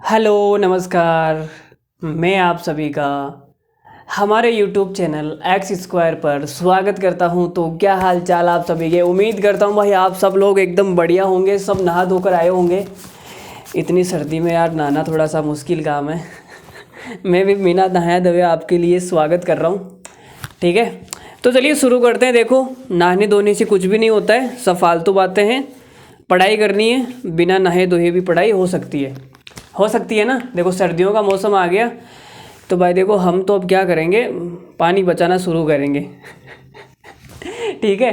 Hello नमस्कार। मैं आप सभी का हमारे यूट्यूब चैनल एक्स स्क्वायर पर स्वागत करता हूं। तो क्या हाल चाल आप सभी के। उम्मीद करता हूं भाई आप सब लोग एकदम बढ़िया होंगे, सब नहा धोकर आए होंगे। इतनी सर्दी में यार नहाना थोड़ा सा मुश्किल काम है। मैं भी बिना नहाए धोए आपके लिए स्वागत कर रहा हूं। ठीक है, तो चलिए शुरू करते हैं। देखो, नहाने धोने से कुछ भी नहीं होता है, सब फालतू बातें हैं। पढ़ाई करनी है, बिना नहाए धोए भी पढ़ाई हो सकती है ना। देखो सर्दियों का मौसम आ गया तो भाई देखो हम तो अब क्या करेंगे, पानी बचाना शुरू करेंगे। ठीक है,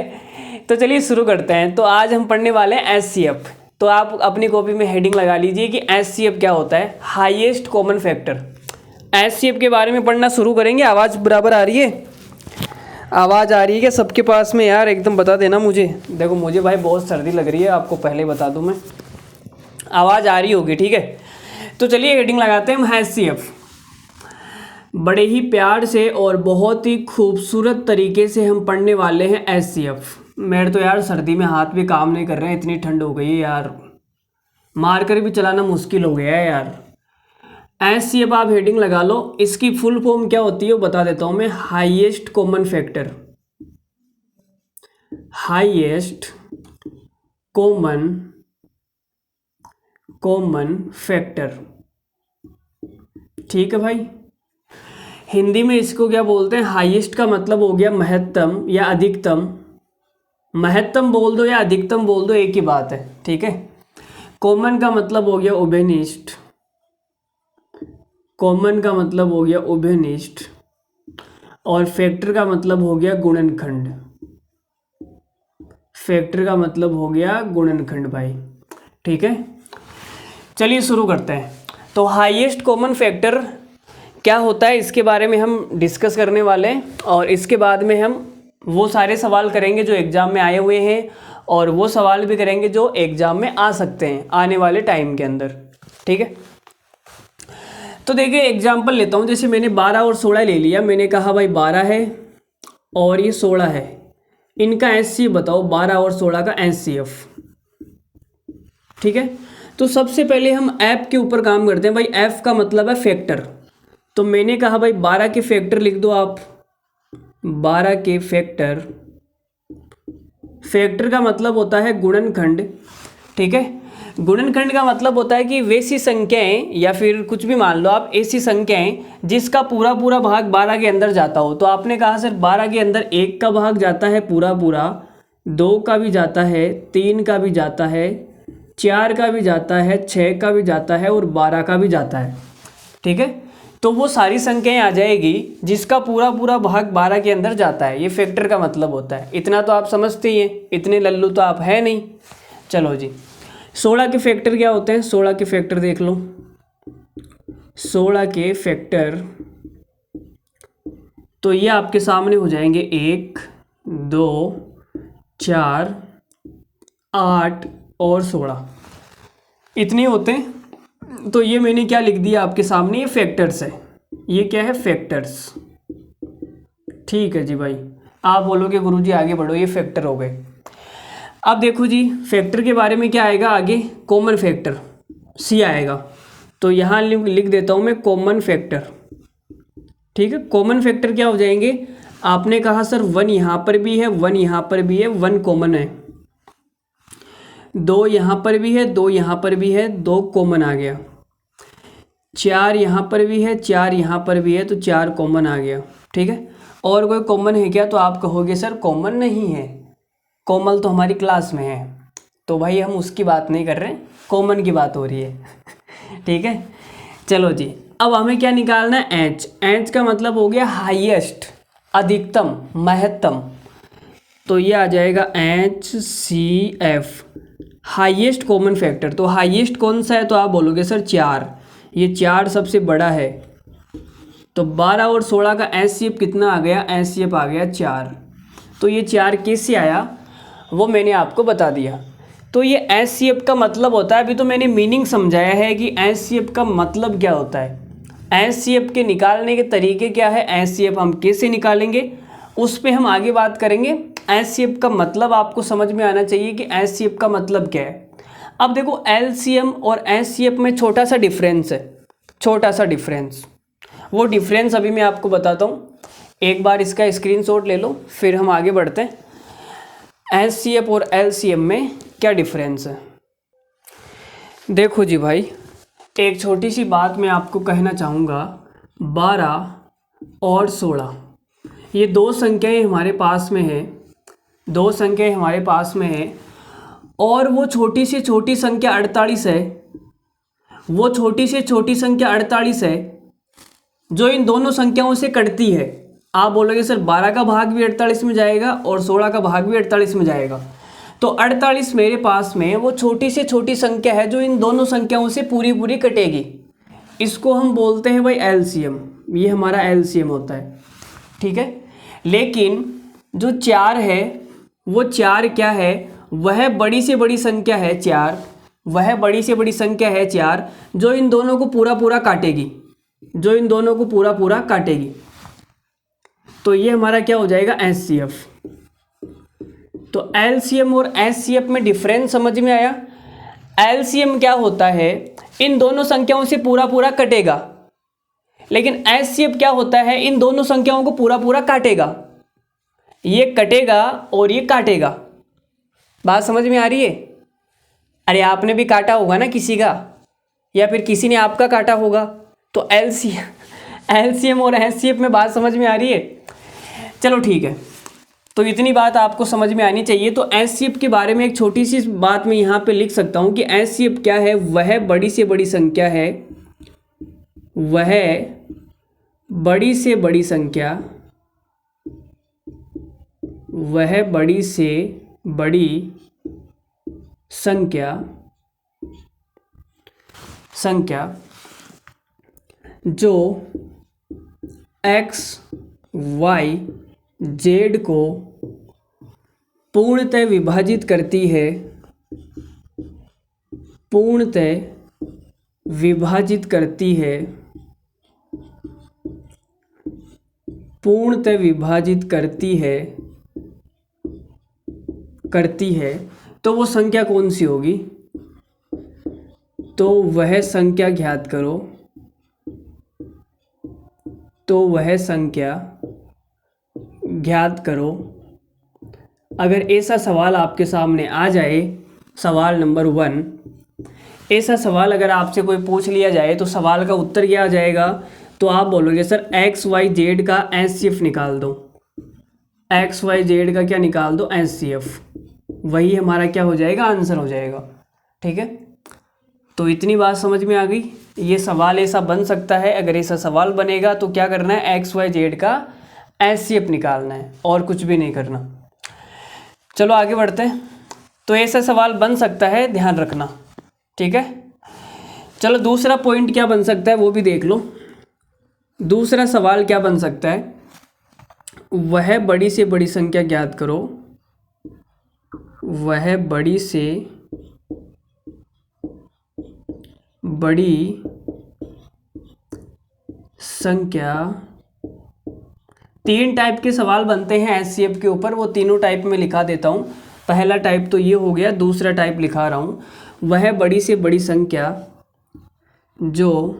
तो चलिए शुरू करते हैं। तो आज हम पढ़ने वाले हैं एचसीएफ। तो आप अपनी कॉपी में हेडिंग लगा लीजिए कि एचसीएफ क्या होता है, हाईएस्ट कॉमन फैक्टर। एचसीएफ के बारे में पढ़ना शुरू करेंगे। आवाज़ बराबर आ रही है? आवाज़ आ रही है क्या सबके पास में यार? एकदम बता देना मुझे। देखो मुझे भाई बहुत सर्दी लग रही है, आपको पहले बता दूं मैं। आवाज़ आ रही होगी, ठीक है। तो चलिए हेडिंग लगाते हैं हम एचसीएफ। बड़े ही प्यार से और बहुत ही खूबसूरत तरीके से हम पढ़ने वाले हैं एचसीएफ। मेरे तो यार सर्दी में हाथ भी काम नहीं कर रहे हैं, इतनी ठंड हो गई है यार, मार कर भी चलाना मुश्किल हो गया है यार। एचसीएफ आप हेडिंग लगा लो। इसकी फुल फॉर्म क्या होती है वो बता देता हूँ मैं। Highest common factor, highest common factor. ठीक है भाई, हिंदी में इसको क्या बोलते हैं? हाईएस्ट का मतलब हो गया महत्तम या अधिकतम। महत्तम बोल दो या अधिकतम बोल दो, एक ही बात है, ठीक है। कॉमन का मतलब हो गया उभयनिष्ठ, कॉमन का मतलब हो गया उभयनिष्ठ, और फैक्टर का मतलब हो गया गुणनखंड। फैक्टर का मतलब हो गया गुणनखंड भाई, ठीक है। चलिए शुरू करते हैं। तो हाईएस्ट कॉमन फैक्टर क्या होता है इसके बारे में हम डिस्कस करने वाले हैं, और इसके बाद में हम वो सारे सवाल करेंगे जो एग्ज़ाम में आए हुए हैं, और वो सवाल भी करेंगे जो एग्ज़ाम में आ सकते हैं आने वाले टाइम के अंदर, ठीक है। तो देखिए एग्जाम्पल लेता हूँ। जैसे मैंने 12 और 16 ले लिया। मैंने कहा भाई 12 है और ये 16 है, इनका एचसीएफ बताओ। 12 और 16 का एचसीएफ, ठीक है। तो सबसे पहले हम एफ के ऊपर काम करते हैं भाई। एफ का मतलब है फैक्टर। तो मैंने कहा भाई 12 के फैक्टर लिख दो आप। 12 के फैक्टर, फैक्टर का मतलब होता है गुणनखंड, ठीक है। गुणनखंड का मतलब होता है कि वैसी संख्याएं, या फिर कुछ भी मान लो आप, ऐसी संख्याएं जिसका पूरा पूरा भाग 12 के अंदर जाता हो। तो आपने कहा सर 12 के अंदर 1 का भाग जाता है पूरा पूरा, 2 का भी जाता है, 3 का भी जाता है, 4 का भी जाता है, 6 का भी जाता है, और 12 का भी जाता है, ठीक है। तो वो सारी संख्याएं आ जाएगी जिसका पूरा पूरा भाग 12 के अंदर जाता है। ये फैक्टर का मतलब होता है। इतना तो आप समझते ही हैं, इतने लल्लू तो आप है नहीं। चलो जी, 16 के फैक्टर क्या होते हैं? 16 के फैक्टर देख लो। 16 के फैक्टर तो ये आपके सामने हो जाएंगे 1, 2, 4, 8 और 16, इतने होते हैं। तो ये मैंने क्या लिख दिया आपके सामने, ये फैक्टर्स है। ये क्या है? फैक्टर्स, ठीक है जी भाई। आप बोलोगे गुरुजी आगे बढ़ो, ये फैक्टर हो गए। अब देखो जी, फैक्टर के बारे में क्या आएगा आगे? कॉमन फैक्टर, सी आएगा। तो यहाँ लिख देता हूँ मैं कॉमन फैक्टर, ठीक है। कॉमन फैक्टर क्या हो जाएंगे? आपने कहा सर 1 यहाँ पर भी है, 1 यहाँ पर भी है, 1 कॉमन है। 2 यहाँ पर भी है, 2 यहाँ पर भी है, 2 कॉमन आ गया। 4 यहाँ पर भी है, 4 यहाँ पर भी है, तो 4 कॉमन आ गया, ठीक है। और कोई कॉमन है क्या? तो आप कहोगे सर कॉमन नहीं है, कोमल तो हमारी क्लास में है। तो भाई हम उसकी बात नहीं कर रहे, कॉमन की बात हो रही है। ठीक है, चलो जी। अब हमें क्या निकालना है? एच। एच का मतलब हो गया हाईएस्ट, अधिकतम, महत्तम। तो ये आ जाएगा HCF, हाईएस्ट कॉमन फैक्टर। तो हाईएस्ट कौन सा है? तो आप बोलोगे सर 4। ये 4 सबसे बड़ा है। तो 12 और 16 का एचसीएफ कितना आ गया? एचसीएफ आ गया 4। तो ये 4 कैसे आया वो मैंने आपको बता दिया। तो ये एचसीएफ का मतलब होता है, अभी तो मैंने मीनिंग समझाया है कि एचसीएफ का मतलब क्या होता है। एचसीएफ के निकालने के तरीके क्या है, एचसीएफ हम कैसे निकालेंगे उस पर हम आगे बात करेंगे। एचसीएफ का मतलब आपको समझ में आना चाहिए कि एचसीएफ का मतलब क्या है। अब देखो एलसीएम और एचसीएफ में छोटा सा डिफरेंस है, छोटा सा डिफरेंस। वो डिफरेंस अभी मैं आपको बताता हूँ। एक बार इसका स्क्रीनशॉट ले लो, फिर हम आगे बढ़ते हैं। एचसीएफ और एलसीएम में क्या डिफरेंस है। देखो जी भाई, एक छोटी सी बात मैं आपको कहना चाहूँगा। 12 और 16 ये दो संख्याएं हमारे पास में है, दो संख्याएं हमारे पास में है, और वो छोटी से छोटी संख्या 48 है, वो छोटी से छोटी संख्या 48 है जो इन दोनों संख्याओं से कटती है। आप बोलोगे सर 12 का भाग भी 48 में जाएगा और 16 का भाग भी 48 में जाएगा, तो 48 मेरे पास में वो छोटी से छोटी संख्या है जो इन दोनों संख्याओं से पूरी पूरी कटेगी। इसको हम बोलते हैं भाई एलसीएम, ये हमारा एलसीएम होता है, ठीक है। लेकिन जो 4 है, वो 4 क्या है, वह बड़ी से बड़ी संख्या है 4, वह बड़ी से बड़ी संख्या है 4 जो इन दोनों को पूरा पूरा काटेगी, जो इन दोनों को पूरा पूरा काटेगी। तो ये हमारा क्या हो जाएगा, एचसीएफ। तो एलसीएम और एचसीएफ में डिफरेंस समझ में आया। एलसीएम क्या होता है, इन दोनों संख्याओं से पूरा पूरा कटेगा, लेकिन एचसीएफ क्या होता है, इन दोनों संख्याओं को पूरा पूरा काटेगा। ये कटेगा और ये काटेगा। बात समझ में आ रही है। अरे आपने भी काटा होगा ना किसी का, या फिर किसी ने आपका काटा होगा। तो एलसीएम और एचसीएफ में बात समझ में आ रही है। चलो ठीक है, तो इतनी बात आपको समझ में आनी चाहिए। तो एचसीएफ के बारे में एक छोटी सी बात मैं यहाँ पे लिख सकता हूँ कि एचसीएफ क्या है, वह बड़ी से बड़ी संख्या है, वह बड़ी से बड़ी संख्या, वह बड़ी से बड़ी संख्या जो एक्स वाई जेड को पूर्णतः विभाजित करती है, पूर्णतः विभाजित करती है, पूर्णतः विभाजित करती है, तो वो संख्या कौन सी होगी। तो वह संख्या ज्ञात करो, तो वह संख्या ज्ञात करो। अगर ऐसा सवाल आपके सामने आ जाए, सवाल नंबर 1, ऐसा सवाल अगर आपसे कोई पूछ लिया जाए तो सवाल का उत्तर क्या आ जाएगा, तो आप बोलोगे सर एक्स वाई जेड का एचसीएफ निकाल दो, एक्स वाई जेड का क्या निकाल दो, एचसीएफ। वही हमारा क्या हो जाएगा, आंसर हो जाएगा, ठीक है। तो इतनी बात समझ में आ गई। ये सवाल ऐसा बन सकता है, अगर ऐसा सवाल बनेगा तो क्या करना है, एक्स वाई जेड का एचसीएफ निकालना है और कुछ भी नहीं करना। चलो आगे बढ़ते हैं। तो ऐसा सवाल बन सकता है, ध्यान रखना, ठीक है। चलो दूसरा पॉइंट क्या बन सकता है वो भी देख लो। दूसरा सवाल क्या बन सकता है, वह बड़ी से बड़ी संख्या ज्ञात करो, वह बड़ी से बड़ी संख्या। 3 टाइप के सवाल बनते हैं एचसीएफ के ऊपर, वो तीनों टाइप में लिखा देता हूँ। पहला टाइप तो ये हो गया, दूसरा टाइप लिखा रहा हूँ, वह बड़ी से बड़ी संख्या जो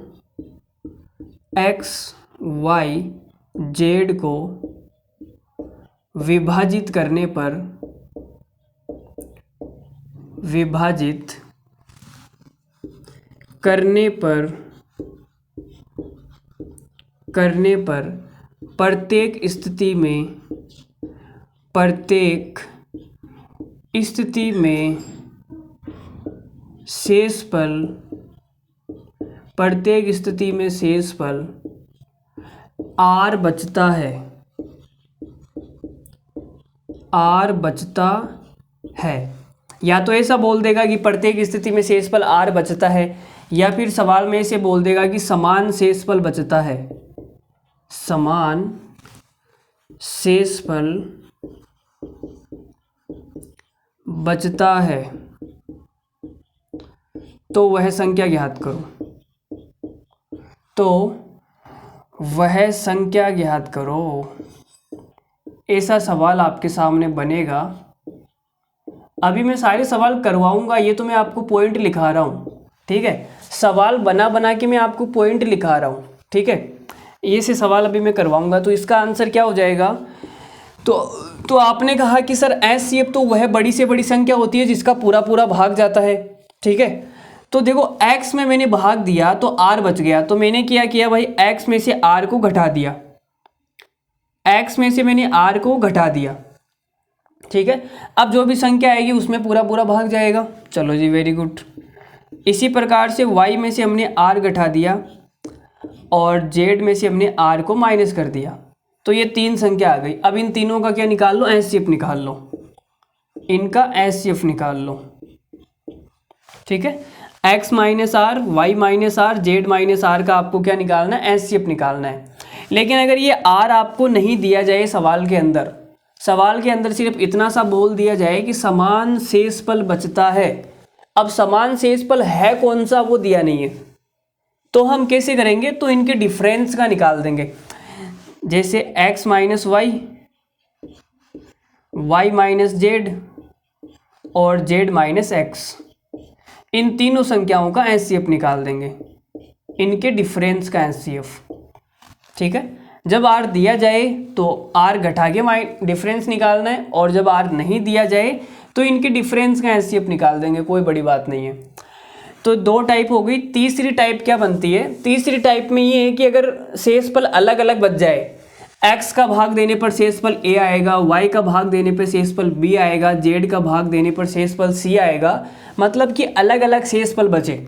एक्स वाई जेड को विभाजित करने पर प्रत्येक स्थिति में शेषफल आर बचता है। या तो ऐसा बोल देगा कि प्रत्येक स्थिति में शेषफल आर बचता है, या फिर सवाल में ऐसे बोल देगा कि समान शेषफल बचता है, समान शेषफल बचता है। तो वह संख्या ज्ञात करो, तो वह संख्या ज्ञात करो। ऐसा सवाल आपके सामने बनेगा अभी मैं सारे सवाल करवाऊंगा, ये तो मैं आपको पॉइंट लिखा रहा हूँ, ठीक है। सवाल बना बना के मैं आपको पॉइंट लिखा रहा हूँ, ठीक है। ये से सवाल अभी मैं करवाऊंगा। तो इसका आंसर क्या हो जाएगा? तो आपने कहा कि सर एचसीएफ तो वह बड़ी से बड़ी संख्या होती है जिसका पूरा पूरा भाग जाता है, ठीक है। तो देखो x में मैंने भाग दिया तो r बच गया, तो मैंने क्या किया भाई, x में से r को घटा दिया, x में से मैंने r को घटा दिया, ठीक है। अब जो भी संख्या आएगी उसमें पूरा पूरा भाग जाएगा। चलो जी, वेरी गुड। इसी प्रकार से y में से हमने r घटा दिया और z में से हमने r को माइनस कर दिया, तो ये तीन संख्या आ गई। अब इन तीनों का क्या निकाल लो, एचसीएफ निकाल लो, इनका एचसीएफ निकाल लो, ठीक है। x minus r, y minus r, z minus r का आपको क्या निकालना है, एचसीएफ निकालना है। लेकिन अगर ये r आपको नहीं दिया जाए सवाल के अंदर, सवाल के अंदर सिर्फ इतना सा बोल दिया जाए कि समान शेषफल बचता है, अब समान शेषफल है कौन सा वो दिया नहीं है, तो हम कैसे करेंगे, तो इनके डिफरेंस का निकाल देंगे। जैसे x minus y, y minus z और जेड माइनस एक्स, इन तीनों संख्याओं का एचसीएफ निकाल देंगे, इनके डिफरेंस का एचसीएफ, ठीक है। जब r दिया जाए तो r घटा के डिफरेंस निकालना है, और जब r नहीं दिया जाए तो इनके डिफरेंस का एचसीएफ निकाल देंगे, कोई बड़ी बात नहीं है। तो दो टाइप हो गई। तीसरी टाइप क्या बनती है, तीसरी टाइप में ये है कि अगर शेषफल अलग अलग बच जाए, x का भाग देने पर शेषफल a आएगा, y का भाग देने पर शेषफल b आएगा, z का भाग देने पर शेषफल c आएगा, मतलब कि अलग अलग शेषफल बचे।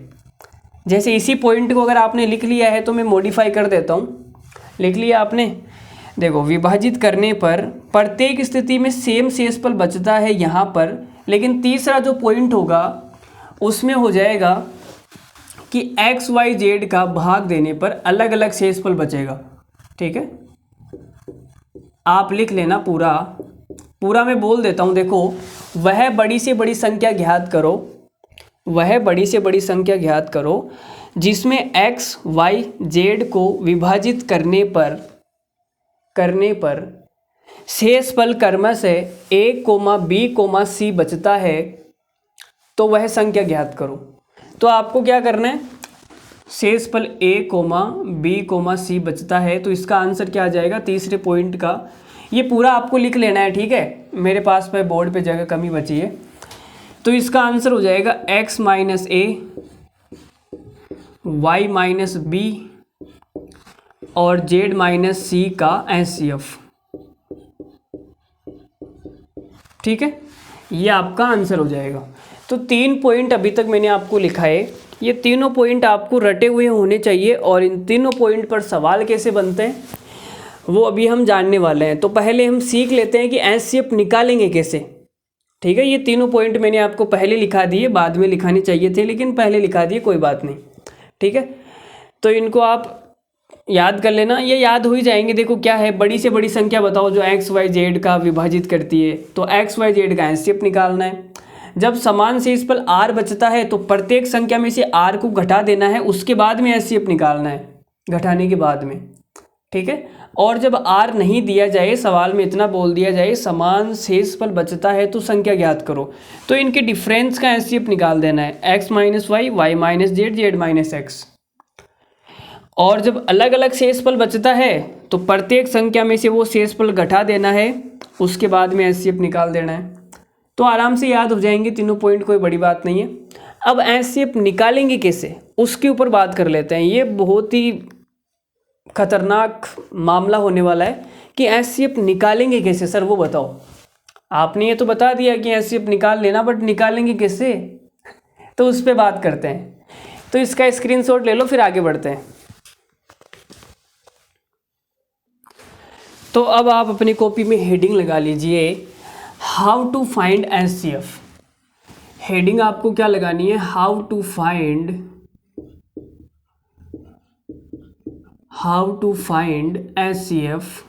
जैसे इसी पॉइंट को अगर आपने लिख लिया है तो मैं मॉडिफाई कर देता हूँ। लिख लिया आपने, देखो विभाजित करने पर प्रत्येक स्थिति में सेम शेषफल बचता है यहाँ पर, लेकिन तीसरा जो पॉइंट होगा उसमें हो जाएगा कि एक्स वाई जेड का भाग देने पर अलग अलग शेषफल बचेगा, ठीक है। आप लिख लेना पूरा पूरा, मैं बोल देता हूँ। देखो, वह बड़ी से बड़ी संख्या ज्ञात करो, वह बड़ी से बड़ी संख्या ज्ञात करो जिसमें एक्स वाई जेड को विभाजित करने पर शेषफल क्रमशः a, b, c बचता है, तो वह संख्या ज्ञात करो। तो आपको क्या करना है, शेषफल a, b, c बचता है, तो इसका आंसर क्या आ जाएगा, तीसरे पॉइंट का ये पूरा आपको लिख लेना है, ठीक है। मेरे पास पे बोर्ड पे जगह कमी बची है, तो इसका आंसर हो जाएगा x minus a, y minus b और z माइनस c का एचसीएफ, ठीक है। ये आपका आंसर हो जाएगा। तो 3 पॉइंट अभी तक मैंने आपको लिखा है, ये तीनों पॉइंट आपको रटे हुए होने चाहिए, और इन तीनों पॉइंट पर सवाल कैसे बनते हैं वो अभी हम जानने वाले हैं। तो पहले हम सीख लेते हैं कि एचसीएफ निकालेंगे कैसे, ठीक है। ये तीनों पॉइंट मैंने आपको पहले लिखा दिए, बाद में लिखाने चाहिए थे लेकिन पहले लिखा दिए, कोई बात नहीं, ठीक है। तो इनको आप याद कर लेना, ये याद हो ही जाएंगे। देखो क्या है, बड़ी से बड़ी संख्या बताओ जो एक्स वाई जेड का विभाजित करती है, तो एक्स वाई जेड का एचसीएफ निकालना है। जब समान शेषफल r बचता है तो प्रत्येक संख्या में से r को घटा देना है, उसके बाद में एचसीएफ निकालना है, घटाने के बाद में, ठीक है। और जब r नहीं दिया जाए, सवाल में इतना बोल दिया जाए समान शेषफल बचता है तो संख्या ज्ञात करो, तो इनके डिफरेंस का एचसीएफ निकाल देना है, x minus y, y minus z, z minus x. और जब अलग अलग शेषफल बचता है तो प्रत्येक संख्या में से वो शेषफल घटा देना है, उसके बाद में एचसीएफ निकाल देना है। तो आराम से याद हो जाएंगे तीनों पॉइंट, कोई बड़ी बात नहीं है। अब एचसीएफ निकालेंगे कैसे, उसके ऊपर बात कर लेते हैं। ये बहुत ही खतरनाक मामला होने वाला है कि एचसीएफ निकालेंगे कैसे, सर वो बताओ। आपने ये तो बता दिया कि एचसीएफ निकाल लेना, बट निकालेंगे कैसे, तो उस पर बात करते हैं। तो इसका स्क्रीनशॉट ले लो, फिर आगे बढ़ते हैं। तो अब आप अपनी कॉपी में हेडिंग लगा लीजिए, how to find HCF. Heading आपको क्या लगानी है, हाउ टू फाइंड एचसीएफ।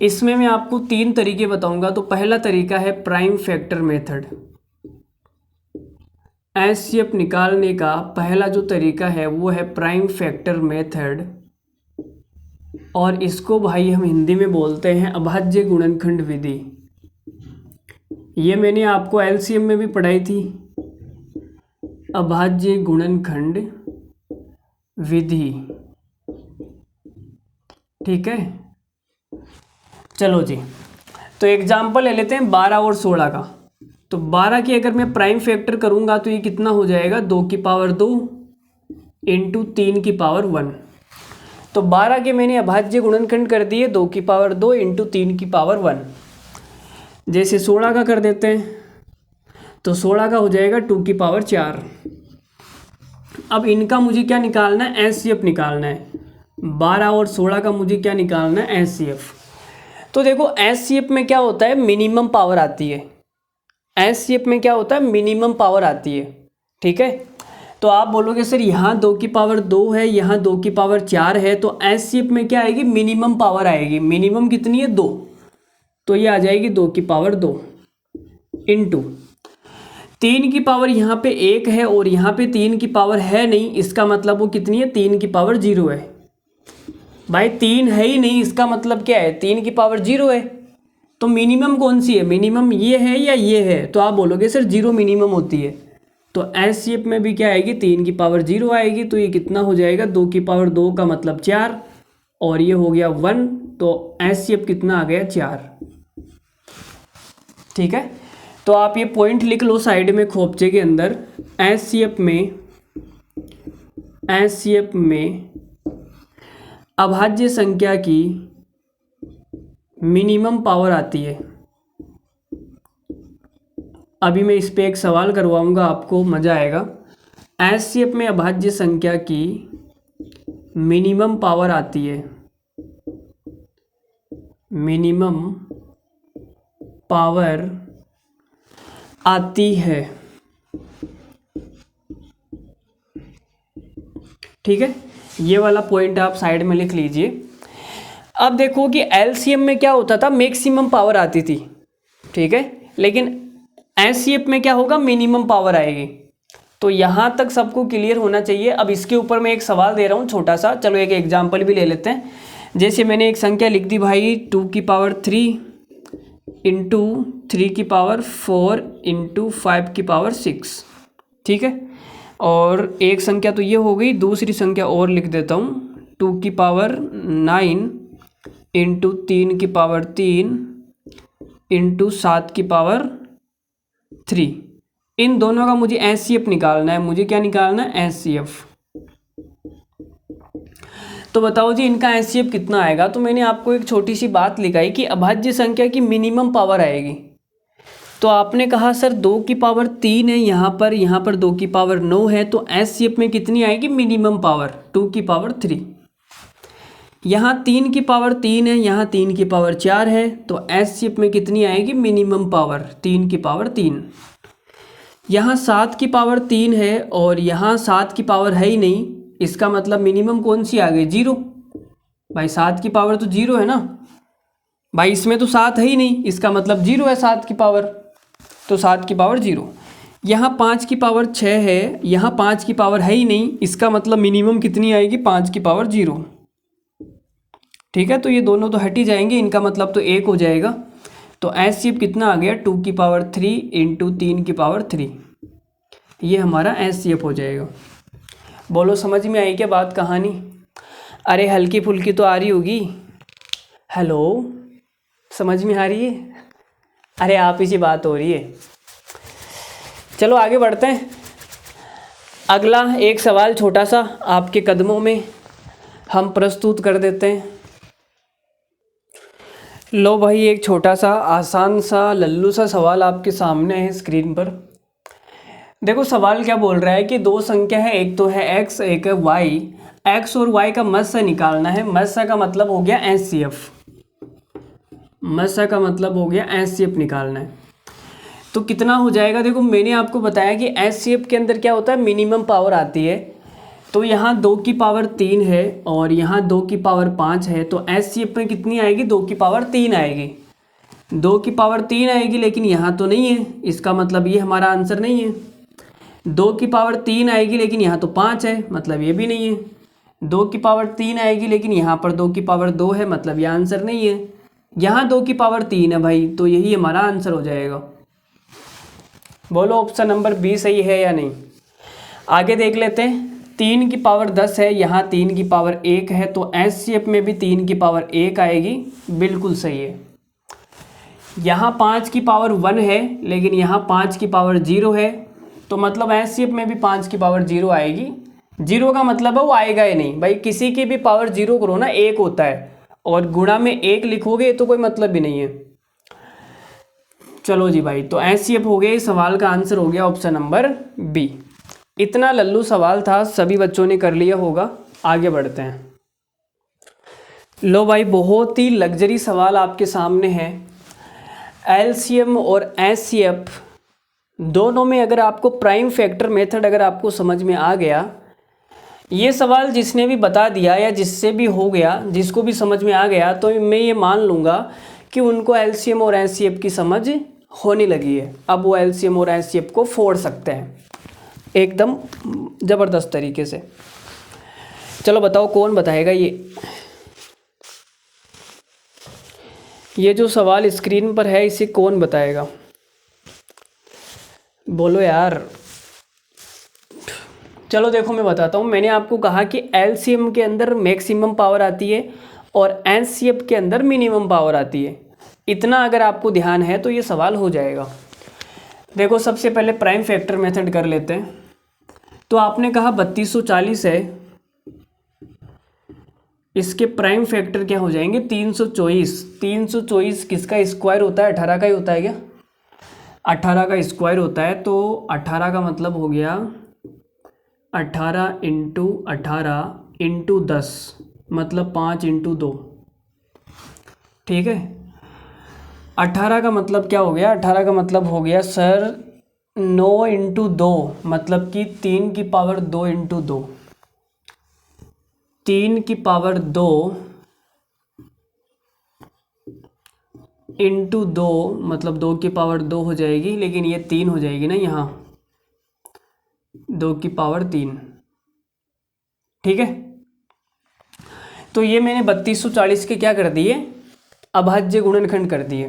इसमें मैं आपको 3 तरीके बताऊंगा। तो पहला तरीका है प्राइम फैक्टर मेथड। एचसीएफ निकालने का पहला जो तरीका है वो है प्राइम फैक्टर मेथड, और इसको भाई हम हिंदी में बोलते हैं अभाज्य गुणनखंड विधि। ये मैंने आपको एलसीएम में भी पढ़ाई थी, अभाज्य गुणनखंड विधि। ठीक है, चलो जी, तो एग्जाम्पल ले लेते हैं 12 और 16 का। तो 12 की अगर मैं प्राइम फैक्टर करूँगा तो ये कितना हो जाएगा, 2 की पावर 2 इंटू 3 की पावर 1। तो 12 के मैंने अभाज्य गुणनखंड कर दिए 2 की पावर 2 इंटू 3 की पावर 1। जैसे 16 का कर देते हैं, तो 16 का हो जाएगा 2 की पावर 4। अब इनका मुझे क्या निकालना है, एचसीएफ निकालना है। 12 और 16 का मुझे क्या निकालना है, एचसीएफ। तो देखो एचसीएफ में क्या होता है, मिनिमम पावर आती है। एचसीएफ में क्या होता है, मिनिमम पावर आती है। ठीक है, तो आप बोलोगे सर यहाँ 2 की पावर 2 है, यहाँ 2 की पावर 4 है, तो एचसीएफ में क्या आएगी, मिनिमम पावर आएगी। मिनिमम कितनी है, 2, तो ये आ जाएगी 2 की पावर 2 इंटू 3 की पावर यहाँ पे 1 है और यहाँ पे 3 की पावर है नहीं, इसका मतलब वो कितनी है, 3 की पावर 0 है। भाई 3 है ही नहीं, इसका मतलब क्या है, 3 की पावर 0 है। तो मिनिमम कौन सी है, मिनिमम ये है या ये है, तो आप बोलोगे सर 0 मिनिमम होती है। तो एचसीएफ में भी क्या आएगी, 3 की पावर 0 आएगी। तो ये कितना हो जाएगा, 2 की पावर 2 का मतलब 4 और ये हो गया 1, तो एचसीएफ कितना आ गया, 4। ठीक है, तो आप ये पॉइंट लिख लो साइड में खोपचे के अंदर। एचसीएफ में अभाज्य संख्या की मिनिमम पावर आती है। अभी मैं इस पे एक सवाल करवाऊंगा, आपको मज़ा आएगा। एचसीएफ में अभाज्य संख्या की मिनिमम पावर आती है, मिनिमम पावर आती है। ठीक है, ये वाला पॉइंट आप साइड में लिख लीजिए। अब देखो कि एलसीएम में क्या होता था, मैक्सिमम पावर आती थी। ठीक है, लेकिन एचसीएफ में क्या होगा, मिनिमम पावर आएगी। तो यहाँ तक सबको क्लियर होना चाहिए। अब इसके ऊपर मैं एक सवाल दे रहा हूँ छोटा सा, चलो एक एग्जाम्पल भी ले लेते हैं। जैसे मैंने एक संख्या लिख दी भाई 2 की पावर 3 इंटू 3 की पावर 4 इंटू 5 की पावर 6। ठीक है, और एक संख्या तो ये हो गई, दूसरी संख्या और लिख देता हूँ 2 की पावर 9 इंटू 3 की पावर 3 इंटू 7 की पावर 3। इन दोनों का मुझे एचसीएफ निकालना है। मुझे क्या निकालना है, एचसीएफ। तो बताओ जी इनका एचसीएफ कितना आएगा। तो मैंने आपको एक छोटी सी बात लिखाई कि अभाज्य संख्या की मिनिमम पावर आएगी। तो आपने कहा सर 2 की पावर 3 है यहाँ पर 2 की पावर 9 है, तो एचसीएफ में कितनी आएगी, मिनिमम पावर 2 की पावर 3। यहाँ 3 की पावर 3 है, यहाँ 3 की पावर 4 है, तो एचसीएफ में कितनी आएगी, मिनिमम पावर 3 की पावर 3। यहाँ 7 की पावर 3 है और यहाँ 7 की पावर है ही नहीं, इसका मतलब मिनिमम कौन सी आ गई, 0। भाई 7 की पावर तो 0 है ना भाई, इसमें तो 7 है ही नहीं, इसका मतलब 0 है 7 की पावर, तो 7 की पावर 0। यहाँ 5 की पावर 6 है, यहाँ 5 की पावर है ही नहीं, इसका मतलब मिनिमम कितनी आएगी, 5 की पावर 0। ठीक है, तो ये दोनों तो हट ही जाएंगे, इनका मतलब तो 1 हो जाएगा। तो एचसीएफ कितना आ गया, 2 की पावर 3 इंटू 3 की पावर 3। ये हमारा एचसीएफ हो जाएगा। बोलो समझ में आई क्या बात, कहानी। अरे हल्की फुल्की तो आ रही होगी, हेलो, समझ में आ रही है। अरे आप ही से बात हो रही है। चलो आगे बढ़ते हैं। अगला एक सवाल छोटा सा आपके कदमों में हम प्रस्तुत कर देते हैं। लो भाई, एक छोटा सा आसान सा लल्लू सा सवाल आपके सामने है स्क्रीन पर। देखो सवाल क्या बोल रहा है कि दो संख्या है, एक तो है x एक है y। x और y का मस्सा निकालना है। मस्सा का मतलब हो गया एचसीएफ। मस्सा का मतलब हो गया एचसीएफ निकालना है। तो कितना हो जाएगा, देखो मैंने आपको बताया कि एचसीएफ के अंदर क्या होता है, मिनिमम पावर आती है। तो यहाँ 2 की पावर 3 है और यहाँ 2 की पावर 5 है, तो एचसीएफ में कितनी आएगी, 2 की पावर 3 आएगी। 2 की पावर 3 आएगी, लेकिन यहाँ तो नहीं है, इसका मतलब ये हमारा आंसर नहीं है। 2 की पावर 3 आएगी, लेकिन यहाँ तो 5 है, मतलब ये भी नहीं है। 2 की पावर 3 आएगी, लेकिन यहाँ पर 2 की पावर 2 है, मतलब ये आंसर नहीं है। यहाँ 2 की पावर 3 है भाई, तो यही हमारा आंसर हो जाएगा। बोलो ऑप्शन नंबर बी सही है या नहीं। आगे देख लेते हैं। 3 की पावर 10 है, यहाँ 3 की पावर 1 है, तो एचसीएफ में भी 3 की पावर 1 आएगी, बिल्कुल सही है। यहाँ 5 की पावर 1 है, लेकिन यहाँ 5 की पावर 0 है, तो मतलब एचसीएफ में भी 5 की पावर 0 आएगी। 0 का मतलब है वो आएगा ही नहीं भाई, किसी की भी पावर 0 करो ना 1 होता है, और गुणा में 1 लिखोगे तो कोई मतलब भी नहीं है। चलो जी भाई, तो एचसीएफ हो गया, इस सवाल का आंसर हो गया ऑप्शन नंबर बी। इतना लल्लू सवाल था, सभी बच्चों ने कर लिया होगा। आगे बढ़ते हैं। लो भाई, बहुत ही लग्जरी सवाल आपके सामने है। एलसीएम और एचसीएफ दोनों में अगर आपको प्राइम फैक्टर मेथड अगर आपको समझ में आ गया, ये सवाल जिसने भी बता दिया या जिससे भी हो गया, जिसको भी समझ में आ गया, तो मैं ये मान लूँगा कि उनको एलसीएम और एचसीएफ की समझ होने लगी है। अब वो एलसीएम और एचसीएफ को फोड़ सकते हैं एकदम ज़बरदस्त तरीके से। चलो बताओ कौन बताएगा ये जो सवाल स्क्रीन पर है, इसे कौन बताएगा? बोलो यार। चलो देखो, मैं बताता हूँ। मैंने आपको कहा कि एलसीएम के अंदर मैक्सिमम पावर आती है और एचसीएफ के अंदर मिनिमम पावर आती है। इतना अगर आपको ध्यान है तो ये सवाल हो जाएगा। देखो, सबसे पहले प्राइम फैक्टर मेथड कर लेते हैं। तो आपने कहा 3240 है, इसके प्राइम फैक्टर क्या हो जाएंगे? 324। 324 किसका स्क्वायर होता है? 18 का ही होता है क्या? 18 का स्क्वायर होता है, तो 18 का मतलब हो गया 18 इंटू 18 इंटू 10, मतलब 5 इंटू 2। ठीक है। 18 का मतलब क्या हो गया? 18 का मतलब हो गया सर 9 इंटू 2, मतलब कि 3 की पावर 2 इंटू 2। 3 की पावर 2 इंटू 2, मतलब 2 की पावर 2 हो जाएगी, लेकिन ये 3 हो जाएगी ना यहाँ, 2 की पावर 3। ठीक है। तो ये मैंने 3240 के क्या कर दिए? अभाज्य गुणनखंड कर दिए।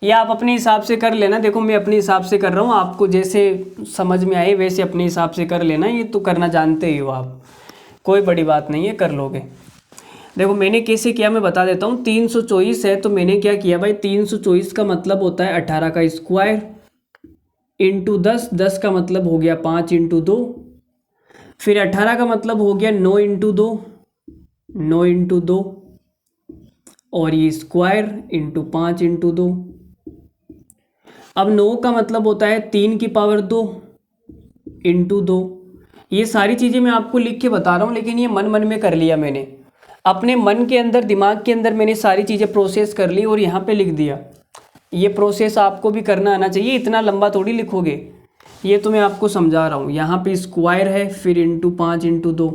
ये आप अपने हिसाब से कर लेना। देखो, मैं अपने हिसाब से कर रहा हूँ, आपको जैसे समझ में आए वैसे अपने हिसाब से कर लेना। ये तो करना जानते ही हो आप, कोई बड़ी बात नहीं है, कर लोगे। देखो मैंने कैसे किया मैं बता देता हूँ। 324 है, तो मैंने क्या किया भाई, 324 का मतलब होता है 18 का स्क्वायर इंटू 10। 10 का मतलब हो गया 5 इंटू 2। फिर 18 का मतलब हो गया 9 इंटू 2, 9 इंटू 2, और ये स्क्वायर इंटू 5 इंटू 2। अब 9 का मतलब होता है 3 की पावर 2 इंटू 2। ये सारी चीज़ें मैं आपको लिख के बता रहा हूँ, लेकिन ये मन मन में कर लिया मैंने। अपने मन के अंदर, दिमाग के अंदर मैंने सारी चीज़ें प्रोसेस कर ली और यहाँ पे लिख दिया। ये प्रोसेस आपको भी करना आना चाहिए, इतना लंबा थोड़ी लिखोगे। ये तो मैं आपको समझा रहा हूँ। यहाँ पे स्क्वायर है, फिर इंटू 5 इंटू 2।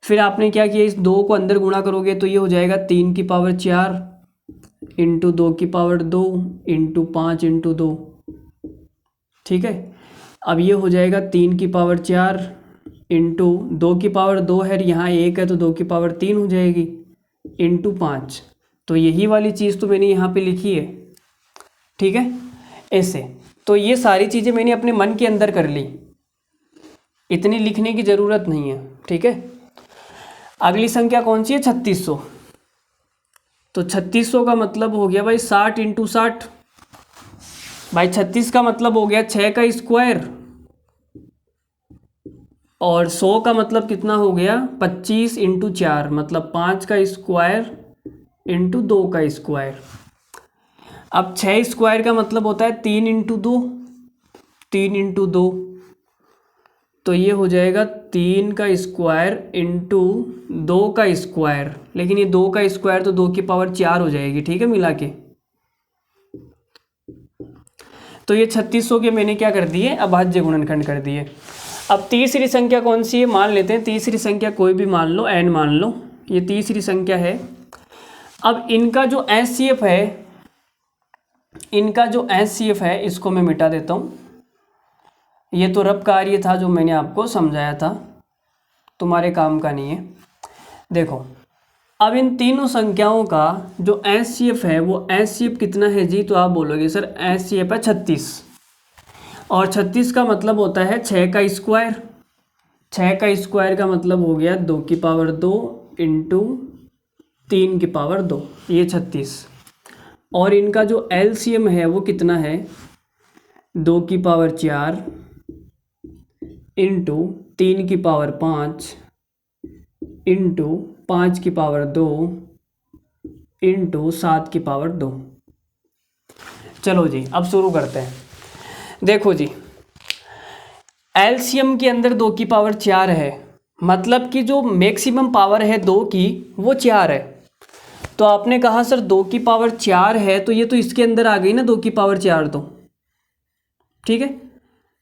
फिर आपने क्या किया, इस 2 को अंदर गुणा करोगे तो ये हो जाएगा 3 की पावर 4 इंटू 2 की पावर 2 इंटू 5 इंटू 2। ठीक है। अब ये हो जाएगा 3 की पावर 4 इंटू 2 की पावर 2 है, यहाँ 1 है तो 2 की पावर 3 हो जाएगी, इंटू 5। तो यही वाली चीज़ तो मैंने यहाँ पे लिखी है। ठीक है, ऐसे। तो ये सारी चीज़ें मैंने अपने मन के अंदर कर ली, इतनी लिखने की ज़रूरत नहीं है। ठीक है। अगली संख्या कौन सी है? 3600। तो 3600 का मतलब हो गया भाई 60 इंटू 60। भाई 36 का मतलब हो गया 6 का स्क्वायर, और 100 का मतलब कितना हो गया? 25 इंटू 4, मतलब 5 का स्क्वायर इंटू 2 का स्क्वायर। अब 6 स्क्वायर का मतलब होता है 3 इंटू 2, 3 इंटू 2, तो ये हो जाएगा 3 का स्क्वायर इंटू 2 का स्क्वायर। लेकिन ये 2 का स्क्वायर तो 2 की पावर 4 हो जाएगी। ठीक है, मिला के। तो ये 3600 के मैंने क्या कर दिए? अभाज्य गुणनखंड कर दिए। अब तीसरी संख्या कौन सी है? मान लेते हैं तीसरी संख्या कोई भी मान लो, n मान लो, ये तीसरी संख्या है। अब इनका जो एचसीएफ है, इनका जो एचसीएफ है, इसको मैं मिटा देता हूँ। ये तो रब कार्य था जो मैंने आपको समझाया था, तुम्हारे काम का नहीं है। देखो, अब इन तीनों संख्याओं का जो एचसीएफ है, वो एचसीएफ कितना है जी? तो आप बोलोगे सर एचसीएफ है 36। और 36 का मतलब होता है 6 का स्क्वायर। 6 का स्क्वायर का मतलब हो गया 2 की पावर 2 इंटू 3 की पावर 2, ये 36। और इनका जो एलसीएम है वो कितना है, 2 की पावर 4 इंटू 3 की पावर 5 इंटू 5 की पावर 2 इंटू 7 की पावर 2। चलो जी अब शुरू करते हैं। देखो जी, एलसीएम के अंदर 2 की पावर 4 है, मतलब कि जो मैक्सिमम पावर है 2 की वो 4 है। तो आपने कहा सर 2 की पावर 4 है, तो ये तो इसके अंदर आ गई ना 2 की पावर 4, तो ठीक है।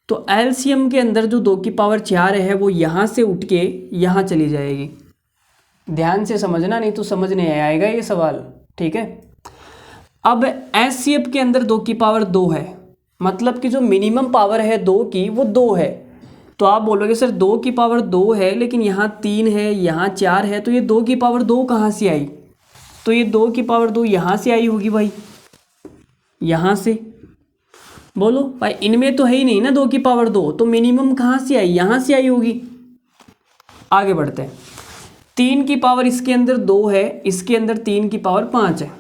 तो एलसीएम के अंदर जो 2 की पावर 4 है वो यहाँ से उठ के यहाँ चली जाएगी। ध्यान से समझना, नहीं तो समझ नहीं आएगा ये सवाल, ठीक है। अब एचसीएफ के अंदर 2 की पावर 2 है, मतलब कि जो मिनिमम पावर है 2 की वो 2 है। तो आप बोलोगे सर 2 की पावर 2 है लेकिन यहाँ 3 है, यहाँ 4 है, तो ये 2 की पावर 2 कहाँ से आई? तो ये 2 की पावर 2 यहाँ से आई होगी भाई, यहाँ से। बोलो भाई, इनमें तो है ही नहीं ना 2 की पावर 2, तो मिनिमम कहाँ से आई? यहाँ से आई होगी। आगे बढ़ते हैं। 3 की पावर इसके अंदर 2 है, इसके अंदर 3 की पावर 5 है।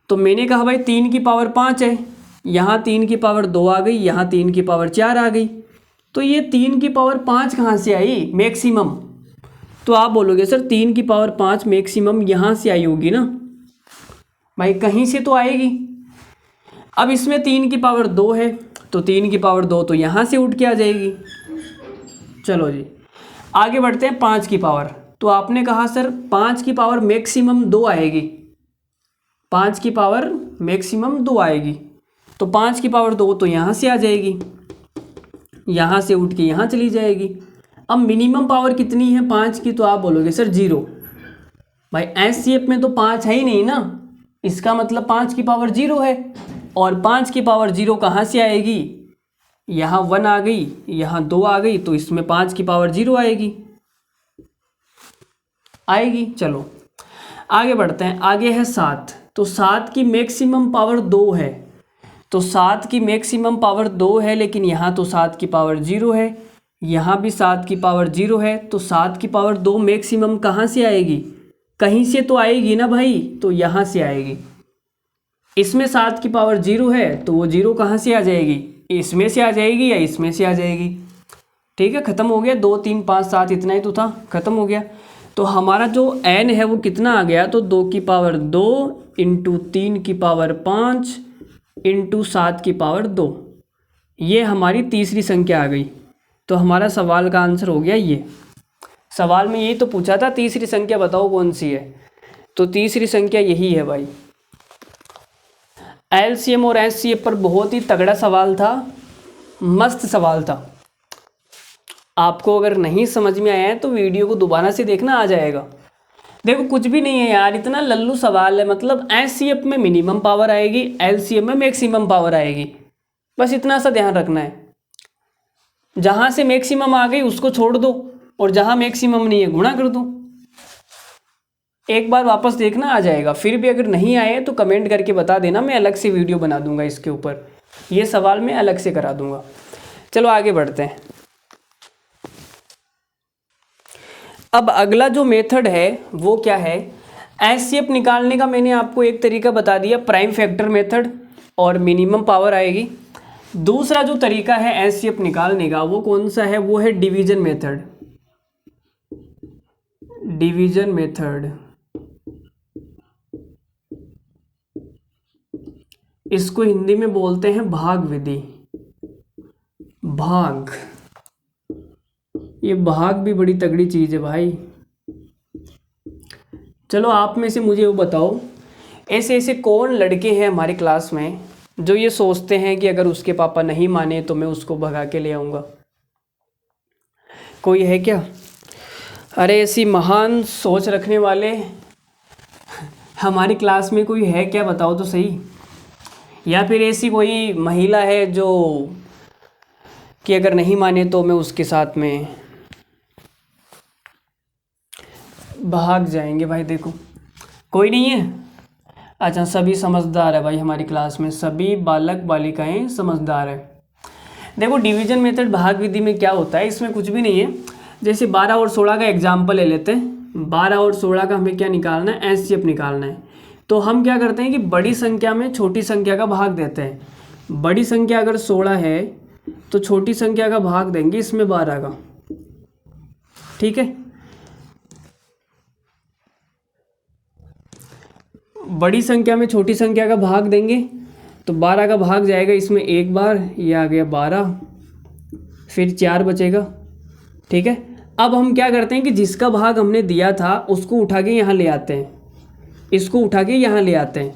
तो मैंने कहा भाई 3 की पावर 5 है, यहाँ 3 की पावर 2 आ गई, यहाँ 3 की पावर 4 आ गई। तो ये 3 की पावर 5 कहाँ से आई मैक्सिमम? तो आप बोलोगे सर 3 की पावर 5 मैक्सिमम यहाँ से आई होगी ना भाई, कहीं से तो आएगी। अब इसमें 3 की पावर 2 है, तो 3 की पावर 2 तो यहाँ से उठ के आ जाएगी। चलो जी आगे बढ़ते हैं। 5 की पावर, तो आपने कहा सर 5 की पावर मैक्सिमम 2 आएगी, 5 की पावर मैक्सिमम 2 आएगी। तो 5 की पावर 2 तो यहाँ से आ जाएगी, यहाँ से उठ के यहाँ चली जाएगी। अब मिनिमम पावर कितनी है 5 की? तो आप बोलोगे सर 0। भाई एचसीएफ में तो 5 है ही नहीं ना, इसका मतलब 5 की पावर 0 है। और 5 की पावर 0 कहाँ से आएगी? यहाँ 1 आ गई, यहाँ 2 आ गई, तो इसमें 5 की पावर 0 आएगी। चलो आगे बढ़ते हैं। आगे है 7, तो 7 की मैक्सिमम पावर 2 है। तो 7 की मैक्सिमम पावर 2 है, लेकिन यहाँ तो 7 की पावर 0 है, यहाँ भी 7 की पावर 0 है। तो 7 की पावर 2 मैक्सिमम कहाँ से आएगी? कहीं से तो आएगी ना भाई, तो यहाँ से आएगी। इसमें 7 की पावर 0 है, तो वो 0 कहाँ से आ जाएगी? इसमें से आ जाएगी या इसमें से आ जाएगी। ठीक है, ख़त्म हो गया। 2 3 5 7 इतना ही तो था, ख़त्म हो गया। तो हमारा जो n है वो कितना आ गया? तो 2 की पावर 2 इंटू 3 की पावर 5 इंटू 7 की पावर 2, ये हमारी तीसरी संख्या आ गई। तो हमारा सवाल का आंसर हो गया ये। सवाल में यही तो पूछा था, तीसरी संख्या बताओ कौन सी है। तो तीसरी संख्या यही है भाई। एलसीएम और एचसीएफ पर बहुत ही तगड़ा सवाल था, मस्त सवाल था। आपको अगर नहीं समझ में आया है तो वीडियो को दोबारा से देखना, आ जाएगा। देखो कुछ भी नहीं है यार, इतना लल्लू सवाल है। मतलब एचसीएफ में मिनिमम पावर आएगी, एलसीएम में मैक्सिमम पावर आएगी, बस इतना सा ध्यान रखना है। जहाँ से मैक्सिमम आ गई उसको छोड़ दो, और जहाँ मैक्सिमम नहीं है गुणा कर दो। एक बार वापस देखना, आ जाएगा। फिर भी अगर नहीं आए तो कमेंट करके बता देना, मैं अलग से वीडियो बना दूंगा इसके ऊपर, ये सवाल मैं अलग से करा दूंगा। चलो आगे बढ़ते हैं। अब अगला जो मेथड है वो क्या है? एचसीएफ निकालने का मैंने आपको एक तरीका बता दिया, प्राइम फैक्टर मेथड, और मिनिमम पावर आएगी। दूसरा जो तरीका है एचसीएफ निकालने का वो कौन सा है? वो है डिवीजन मेथड। डिवीजन मेथड, इसको हिंदी में बोलते हैं भाग विधि। भाग, ये भाग भी बड़ी तगड़ी चीज़ है भाई। चलो आप में से मुझे वो बताओ, ऐसे ऐसे कौन लड़के हैं हमारे क्लास में जो ये सोचते हैं कि अगर उसके पापा नहीं माने तो मैं उसको भगा के ले आऊँगा? कोई है क्या? अरे ऐसी महान सोच रखने वाले हमारी क्लास में कोई है क्या? बताओ तो सही। या फिर ऐसी कोई महिला है जो कि अगर नहीं माने तो मैं उसके साथ में भाग जाएंगे? भाई देखो कोई नहीं है। अच्छा, सभी समझदार है भाई हमारी क्लास में, सभी बालक बालिकाएं समझदार है। देखो डिवीजन मेथड भाग विधि में क्या होता है, इसमें कुछ भी नहीं है। जैसे 12 और 16 का एग्जाम्पल ले लेते हैं। 12 और 16 का हमें क्या निकालना है, एचसीएफ निकालना है। तो हम क्या करते हैं कि बड़ी संख्या में छोटी संख्या का भाग देते हैं। बड़ी संख्या अगर 16 है तो छोटी संख्या का भाग देंगे इसमें 12 का, ठीक है। बड़ी संख्या में छोटी संख्या का भाग देंगे तो 12 का भाग जाएगा इसमें एक बार, ये आ गया 12, फिर 4 बचेगा, ठीक है। अब हम क्या करते हैं कि जिसका भाग हमने दिया था उसको उठा के यहाँ ले आते हैं, इसको उठा के यहाँ ले आते हैं।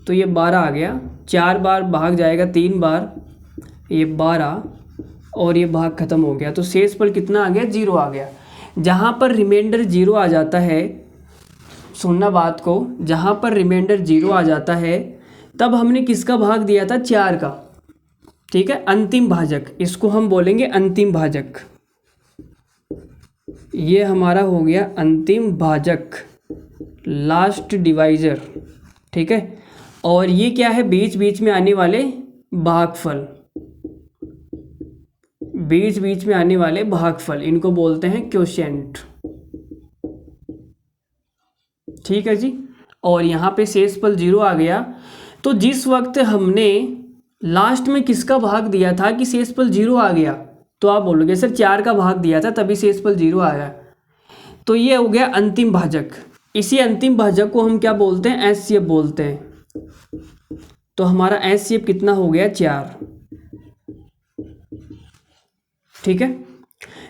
तो ये 12 आ गया, 4 बार भाग जाएगा 3 बार, ये 12 और ये भाग खत्म हो गया। तो शेष पर कितना आ गया, 0 आ गया। जहाँ पर रिमाइंडर 0 आ जाता है, सुनना बात को, जहाँ पर रिमाइंडर 0 आ जाता है तब हमने किसका भाग दिया था, 4 का, ठीक है। अंतिम भाजक, इसको हम बोलेंगे अंतिम भाजक। ये हमारा हो गया अंतिम भाजक, लास्ट डिवाइजर, ठीक है। और ये क्या है, बीच बीच में आने वाले भागफल, बीच बीच में आने वाले भागफल, इनको बोलते हैं क्वोशिएंट, ठीक है जी। और यहाँ पे शेषफल 0 आ गया। तो जिस वक्त हमने लास्ट में किसका भाग दिया था कि शेषफल 0 आ गया, तो आप बोलोगे सर 4 का भाग दिया था तभी शेषफल 0 आया। तो ये हो गया अंतिम भाजक। इसी अंतिम भाजक को हम क्या बोलते हैं, एचसीएफ बोलते हैं। तो हमारा एचसीएफ कितना हो गया, 4, ठीक है।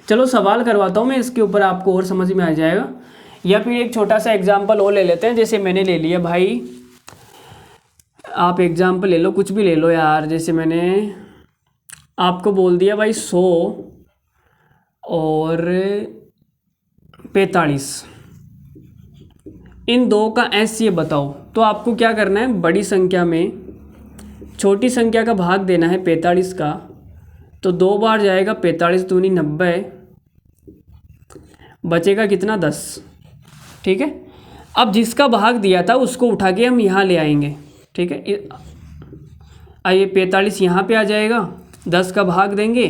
चलो सवाल करवाता हूँ मैं इसके ऊपर, आपको और समझ में आ जाएगा। या फिर एक छोटा सा एग्जाम्पल और ले लेते हैं। जैसे मैंने ले लिया भाई, आप एग्जाम्पल ले लो, कुछ भी ले लो यार। जैसे मैंने आपको बोल दिया भाई 100 और 45, इन दो का एचसीएफ बताओ। तो आपको क्या करना है, बड़ी संख्या में छोटी संख्या का भाग देना है 45 का। तो 2 बार जाएगा 45 दूनी 90, बचेगा कितना, 10, ठीक है। अब जिसका भाग दिया था उसको उठा के हम यहाँ ले आएंगे, ठीक है। ये 45 यहाँ पे आ जाएगा, 10 का भाग देंगे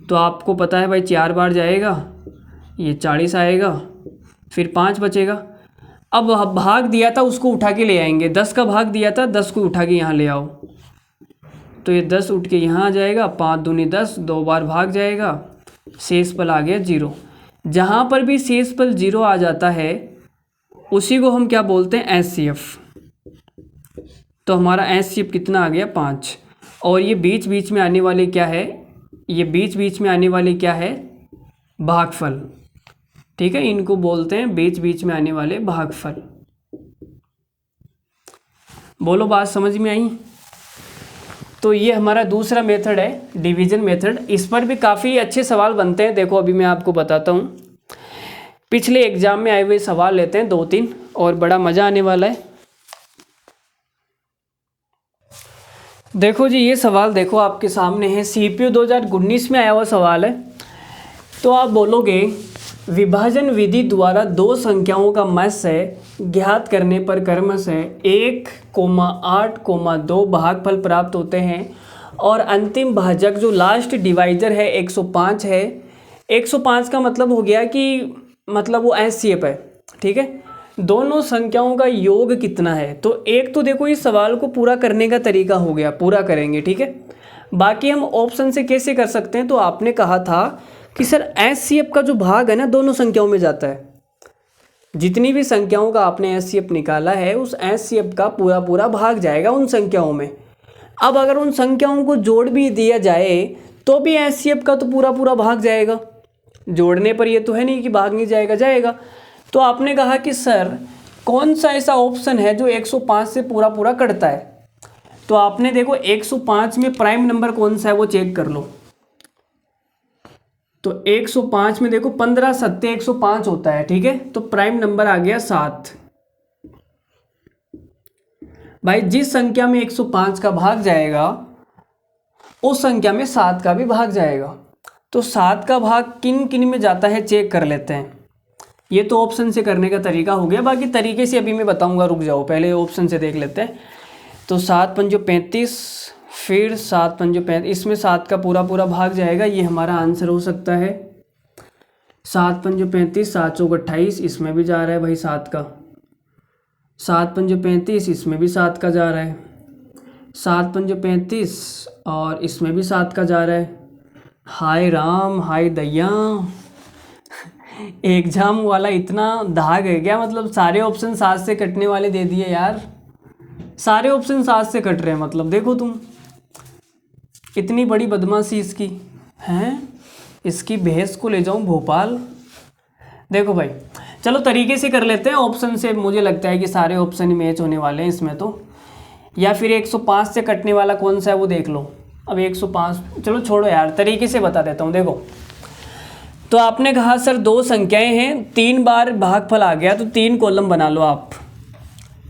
तो आपको पता है भाई 4 बार जाएगा, ये 40 आएगा, फिर 5 बचेगा। अब भाग दिया था उसको उठा के ले आएंगे, 10 का भाग दिया था, 10 को उठा के यहाँ ले आओ। तो ये 10 उठ के यहाँ आ जाएगा, 5 दूनी 10, 2 बार भाग जाएगा, शेषफल आ गया 0। जहाँ पर भी शेषफल 0 आ जाता है उसी को हम क्या बोलते हैं, एचसीएफ। तो हमारा एचसीएफ कितना आ गया, 5। और ये बीच बीच में आने वाले क्या है, ये बीच बीच में आने वाले क्या है, भागफल, ठीक है। इनको बोलते हैं बीच बीच में आने वाले भागफल। बोलो बात समझ में आई। तो ये हमारा दूसरा मेथड है, डिवीजन मेथड। इस पर भी काफ़ी अच्छे सवाल बनते हैं। देखो अभी मैं आपको बताता हूँ, पिछले एग्जाम में आए हुए सवाल लेते हैं 2-3, और बड़ा मज़ा आने वाला है। देखो जी, ये सवाल देखो आपके सामने है, सीपीयू 2019 में आया हुआ सवाल है। तो आप बोलोगे विभाजन विधि द्वारा दो संख्याओं का मत्स्य ज्ञात करने पर क्रमशः 1,8,2 भागफल प्राप्त होते हैं और अंतिम भाजक जो लास्ट डिवाइजर है 105 है। 105 का मतलब हो गया कि मतलब वो एचसीएफ है, ठीक है। दोनों संख्याओं का योग कितना है, तो एक तो देखो इस सवाल को पूरा करने का तरीका हो गया, पूरा करेंगे, ठीक है। बाकी हम ऑप्शन से कैसे कर सकते हैं, तो आपने कहा था कि सर एचसीएफ का जो भाग है ना दोनों संख्याओं में जाता है। जितनी भी संख्याओं का आपने एचसीएफ निकाला है उस एचसीएफ का पूरा पूरा भाग जाएगा उन संख्याओं में। अब अगर उन संख्याओं को जोड़ भी दिया जाए तो भी एचसीएफ का तो पूरा पूरा भाग जाएगा। जोड़ने पर ये तो है नहीं कि भाग नहीं जाएगा, जाएगा। तो आपने कहा कि सर कौन सा ऐसा ऑप्शन है जो 105 से पूरा पूरा कटता है। तो आपने देखो 105 में प्राइम नंबर कौन सा है वो चेक कर लो। तो 105 में देखो 15 सत्ते 105 होता है, ठीक है। तो प्राइम नंबर आ गया 7। भाई जिस संख्या में 105 का भाग जाएगा उस संख्या में 7 का भी भाग जाएगा। तो 7 का भाग किन किन में जाता है चेक कर लेते हैं। ये तो ऑप्शन से करने का तरीका हो गया, बाकी तरीके से अभी मैं बताऊंगा, रुक जाओ पहले ऑप्शन से देख लेते हैं। तो 7 पंजो 35, फिर 7 पंजे 35, इसमें 7 का पूरा पूरा भाग जाएगा, ये हमारा आंसर हो सकता है। 7 पंजे 35, 7 चौक 28, इसमें भी जा रहा है भाई 7 का। 7 पंजे 35, इसमें भी 7 का जा रहा है। 7 पंजे 35 और इसमें भी 7 का जा रहा है। हाय राम हाय दैया, एग्जाम वाला इतना दाग है क्या? मतलब सारे ऑप्शन 7 से कटने वाले दे दिए यार, सारे ऑप्शन 7 से कट रहे हैं। मतलब देखो तुम, इतनी बड़ी बदमाशी इसकी हैं। इसकी भैंस को ले जाऊं भोपाल। देखो भाई, चलो तरीके से कर लेते हैं। ऑप्शन से मुझे लगता है कि सारे ऑप्शन ही मैच होने वाले हैं इसमें तो। या फिर 105 से कटने वाला कौन सा है वो देख लो। अब 105 चलो छोड़ो यार, तरीके से बता देता हूँ। देखो, तो आपने कहा सर 2 संख्याएं हैं, 3 बार भागफल आ गया तो 3 कॉलम बना लो आप।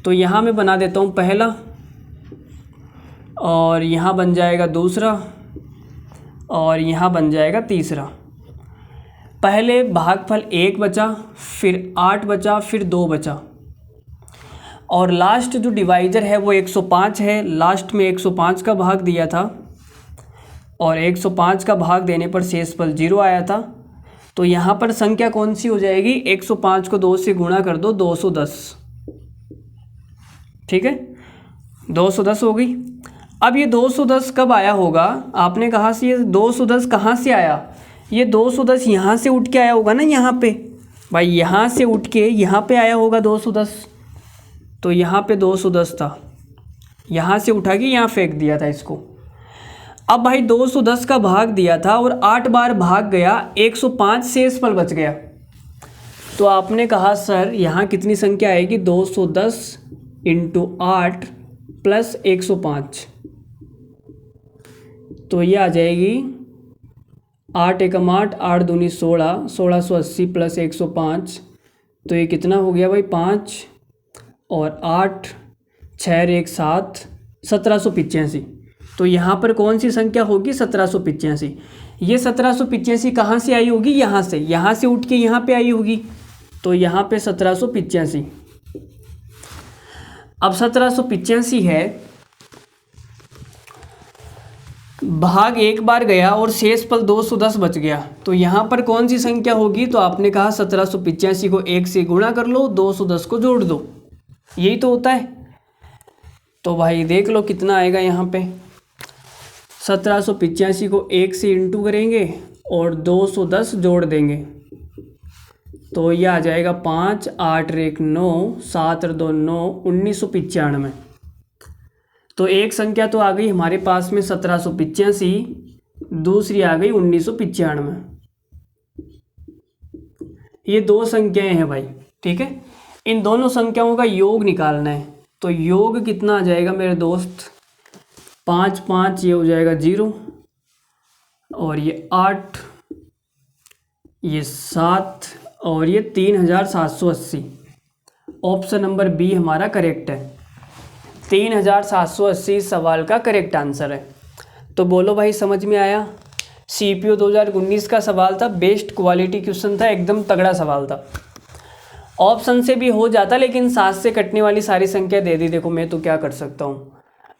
तो यहाँ मैं बना देता हूँ पहला, और यहाँ बन जाएगा दूसरा, और यहाँ बन जाएगा तीसरा। पहले भागफल 1 बचा, फिर 8 बचा, फिर 2 बचा, और लास्ट जो डिवाइजर है वो 105 है। लास्ट में 105 का भाग दिया था, और 105 का भाग देने पर शेषफल 0 आया था। तो यहाँ पर संख्या कौन सी हो जाएगी? 105 को 2 से गुणा कर दो, 210। ठीक है, 210 हो गई। अब ये 210 कब आया होगा? आपने कहा से ये 210 कहाँ से आया? ये 210 यहाँ से उठ के आया होगा ना, यहाँ पे भाई, यहाँ से उठ के यहाँ पे आया होगा 210। तो यहाँ पे 210 था, यहाँ से उठा के यहाँ फेंक दिया था इसको। अब भाई 210 का भाग दिया था और 8 बार भाग गया, 105 शेषफल बच गया। तो आपने कहा सर यहाँ कितनी संख्या आएगी? 210 इंटू 8 प्लस 105। तो ये आ जाएगी 8 एकम 8, 8 दूनी 16, 1680 प्लस 105। तो ये कितना हो गया भाई? 5 और 8, 6 1 7, 1785। तो यहाँ पर कौन सी संख्या होगी? 1785। ये 1785 कहाँ से आई होगी? यहाँ से उठ के यहाँ पे आई होगी। तो यहाँ पे 1785। अब 1785 है, भाग 1 बार गया और शेषफल 210 बच गया। तो यहाँ पर कौन सी संख्या होगी? तो आपने कहा 1785 को 1 से गुणा कर लो, 210 को जोड़ दो, यही तो होता है। तो भाई देख लो कितना आएगा यहाँ पे। 1785 को 1 से इंटू करेंगे और 210 जोड़ देंगे, तो ये आ जाएगा 5, 8 1 9, 7 2 9, 1995। तो एक संख्या तो आ गई हमारे पास में 1785, दूसरी आ गई 1995। ये 2 संख्याएं हैं भाई, ठीक है। इन दोनों संख्याओं का योग निकालना है। तो योग कितना आ जाएगा मेरे दोस्त? 5 5, ये हो जाएगा 0, और ये 8, ये 7, और ये 3780। ऑप्शन नंबर बी हमारा करेक्ट है। 3780 सवाल का करेक्ट आंसर है। तो बोलो भाई, समझ में आया? CPO 2019 का सवाल था, बेस्ट क्वालिटी क्वेश्चन था, एकदम तगड़ा सवाल था। ऑप्शन से भी हो जाता, लेकिन 7 से कटने वाली सारी संख्या दे दी। देखो मैं तो क्या कर सकता हूँ,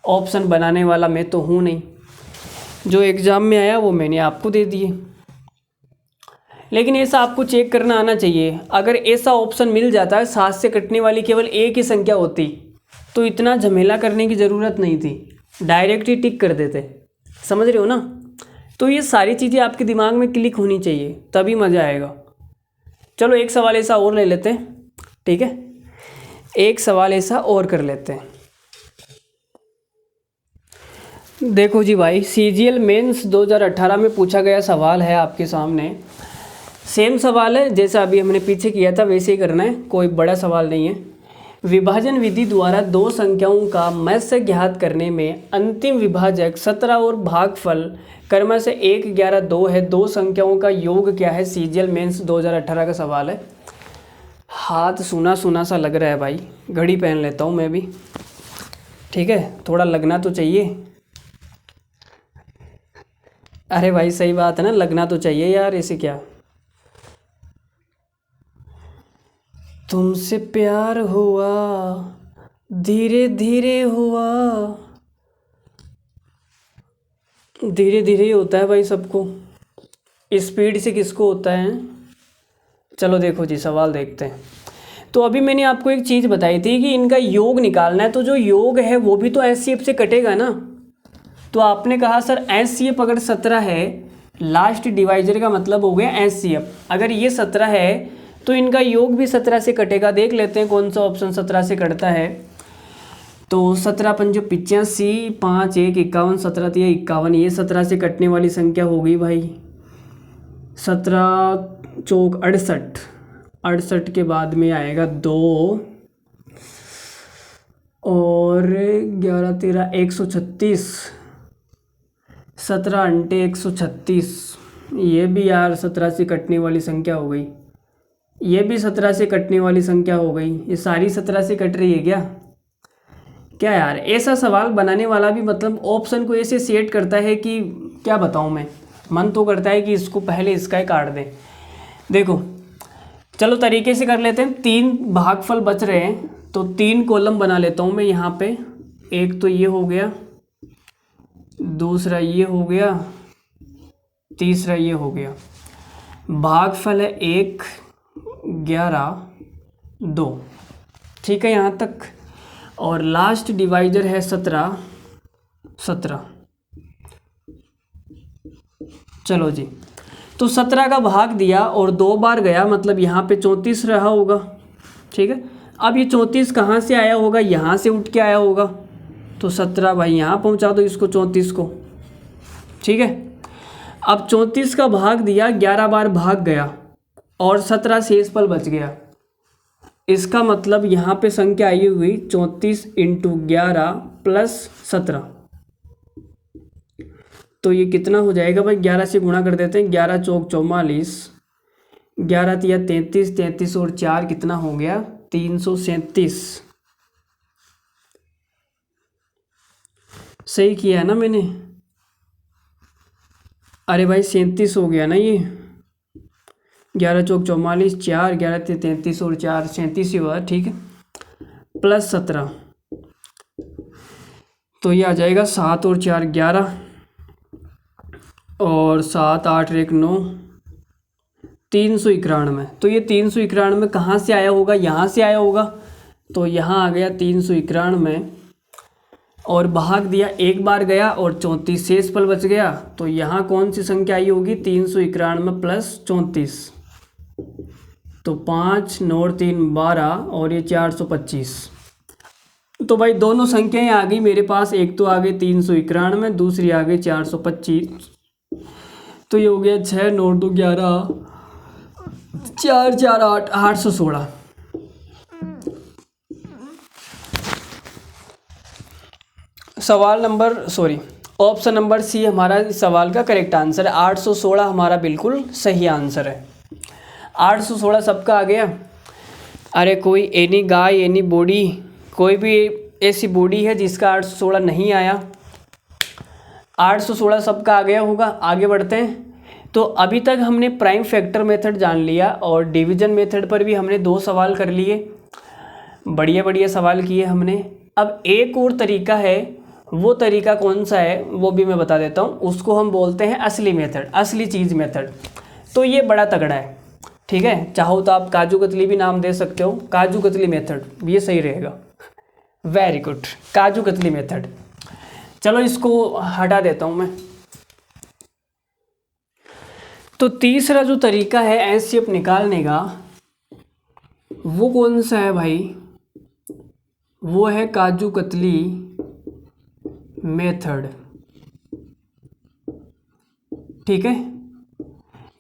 ऑप्शन बनाने वाला मैं तो हूँ नहीं। जो एग्ज़ाम में आया वो मैंने आपको दे दिए। लेकिन ऐसा आपको चेक करना आना चाहिए। अगर ऐसा ऑप्शन मिल जाता है 7 से कटने वाली केवल एक ही संख्या होती, तो इतना झमेला करने की ज़रूरत नहीं थी, डायरेक्ट ही टिक कर देते। समझ रहे हो ना? तो ये सारी चीज़ें आपके दिमाग में क्लिक होनी चाहिए, तभी मज़ा आएगा। चलो एक सवाल ऐसा और ले लेते हैं, ठीक है? एक सवाल ऐसा और कर लेते हैं। देखो जी भाई, CGL मेंस 2018 में पूछा गया सवाल है आपके सामने। सेम सवाल है जैसा अभी हमने पीछे किया था, वैसे ही करना है, कोई बड़ा सवाल नहीं है। विभाजन विधि द्वारा 2 संख्याओं का मध्य ज्ञात करने में अंतिम विभाजक 17 और भागफल क्रमशः से 1 11 2 है। 2 संख्याओं का योग क्या है? CGL मेंस 2018 का सवाल है। हाथ सूना सूना सा लग रहा है भाई, घड़ी पहन लेता हूँ मैं भी, ठीक है? थोड़ा लगना तो चाहिए। अरे भाई सही बात है ना, लगना तो चाहिए यार, ऐसे क्या। तुमसे प्यार हुआ धीरे धीरे हुआ, धीरे धीरे ही होता है भाई सबको, स्पीड से किसको होता है। चलो देखो जी सवाल देखते हैं। तो अभी मैंने आपको एक चीज़ बताई थी कि इनका योग निकालना है, तो जो योग है वो भी तो एचसीएफ से कटेगा ना। तो आपने कहा सर एचसीएफ अगर 17 है, लास्ट डिवाइजर का मतलब हो गया एचसीएफ, अगर ये 17 है तो इनका योग भी 17 से कटेगा। देख लेते हैं कौन सा ऑप्शन 17 से कटता है। तो 17 पंजो 85, 5 1 51, 17 3 51, ये 17 से कटने वाली संख्या हो गई भाई। 17 चौक 68, 68 के बाद में आएगा 2 और 11 13 136, 17 अंटे 136, ये भी यार 17 से कटने वाली संख्या हो गई। ये भी 17 से कटने वाली संख्या हो गई। ये सारी 17 से कट रही है क्या? क्या यार ऐसा सवाल बनाने वाला भी मतलब ऑप्शन को ऐसे सेट करता है कि क्या बताऊँ मैं। मन तो करता है कि इसको पहले इसका ही काट दें। देखो चलो तरीके से कर लेते हैं। 3 भागफल बच रहे हैं तो 3 कॉलम बना लेता हूँ मैं यहाँ पे। एक तो ये हो गया, दूसरा ये हो गया, तीसरा ये हो गया। भागफल है 1 11 2, ठीक है यहाँ तक। और लास्ट डिवाइजर है 17 17। चलो जी, तो 17 का भाग दिया और 2 बार गया, मतलब यहाँ पे 34 रहा होगा, ठीक है। अब ये 34 कहाँ से आया होगा? यहाँ से उठ के आया होगा। तो 17 भाई यहाँ पहुँचा दो इसको 34 को, ठीक है। अब 34 का भाग दिया, 11 बार भाग गया और 17 शेष पल बच गया। इसका मतलब यहाँ पे संख्या आई हुई 34 × 11 + 17। तो ये कितना हो जाएगा भाई? 11 से गुणा कर देते हैं। 11 चौक 44, 11 तिया 33, 33 और 4 कितना हो गया? 337। सही किया है ना मैंने? अरे भाई 37 हो गया ना ये। 11 चौक 44, 4, 11 तिया 33 और 4 37 ही हुआ, ठीक है। + 17 तो ये आ जाएगा 7 और 4 11 और 7 8 1 9, 391। तो ये 391 कहाँ से आया होगा? यहाँ से आया होगा। तो यहाँ आ गया 391 और भाग दिया, एक बार गया और 34 शेष पल बच गया। तो यहाँ कौन सी संख्या आई होगी? 391 + 34। तो 5 9 3 12 और ये 425। तो भाई दोनों संख्याएं आ गई मेरे पास। एक तो आ गई 391, दूसरी आ गई 425। तो ये हो गया 6 9 2 11 4 4 8 816। ऑप्शन नंबर सी हमारा इस सवाल का करेक्ट आंसर है। 816 हमारा बिल्कुल सही आंसर है। 816 सबका आ गया। अरे कोई एनी गाय एनी बॉडी, कोई भी ऐसी बॉडी है जिसका 816 नहीं आया? 816 सबका आ गया होगा। आगे बढ़ते हैं। तो अभी तक हमने प्राइम फैक्टर मेथड जान लिया और डिवीजन मेथड पर भी हमने 2 सवाल कर लिए। बढ़िया बढ़िया सवाल किए हमने। अब एक और तरीका है, वो तरीका कौन सा है वो भी मैं बता देता हूँ। उसको हम बोलते हैं असली मेथड, असली चीज़ मेथड। तो ये बड़ा तगड़ा है, ठीक है। चाहो तो आप काजू कतली भी नाम दे सकते हो, काजू कतली मेथड, ये सही रहेगा। Very good, kaju katli method. चलो इसको हटा देता हूँ मैं। तो तीसरा जो तरीका है एचसीएफ निकालने का, वो कौन सा है भाई? वो है काजू कतली मेथड, ठीक है।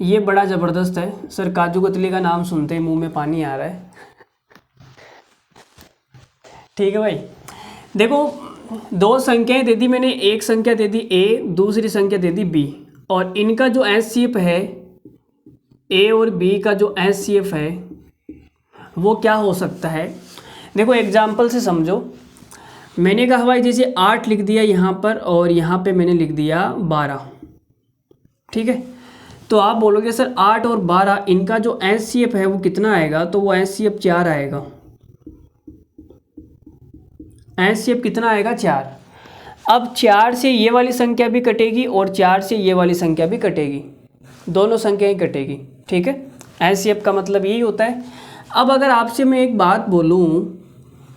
ये बड़ा ज़बरदस्त है सर। काजू कतली का नाम सुनते ही मुंह में पानी आ रहा है। ठीक है भाई। देखो 2 संख्याएं दे दी मैंने, एक संख्या दे दी ए, दूसरी संख्या दे दी बी, और इनका जो एचसीएफ है, ए और बी का जो एचसीएफ है वो क्या हो सकता है? देखो एग्जाम्पल से समझो। मैंने कहा भाई जैसे 8 लिख दिया यहाँ पर और यहाँ पे मैंने लिख दिया 12, ठीक है। तो आप बोलोगे सर 8 और 12 इनका जो एचसीएफ है वो कितना आएगा? तो वो एचसीएफ 4 आएगा। एचसीएफ कितना आएगा? 4। अब 4 से ये वाली संख्या भी कटेगी और 4 से ये वाली संख्या भी कटेगी, दोनों संख्याएं कटेगी। ठीक है, एचसीएफ का मतलब यही होता है। अब अगर आपसे मैं एक बात बोलूँ,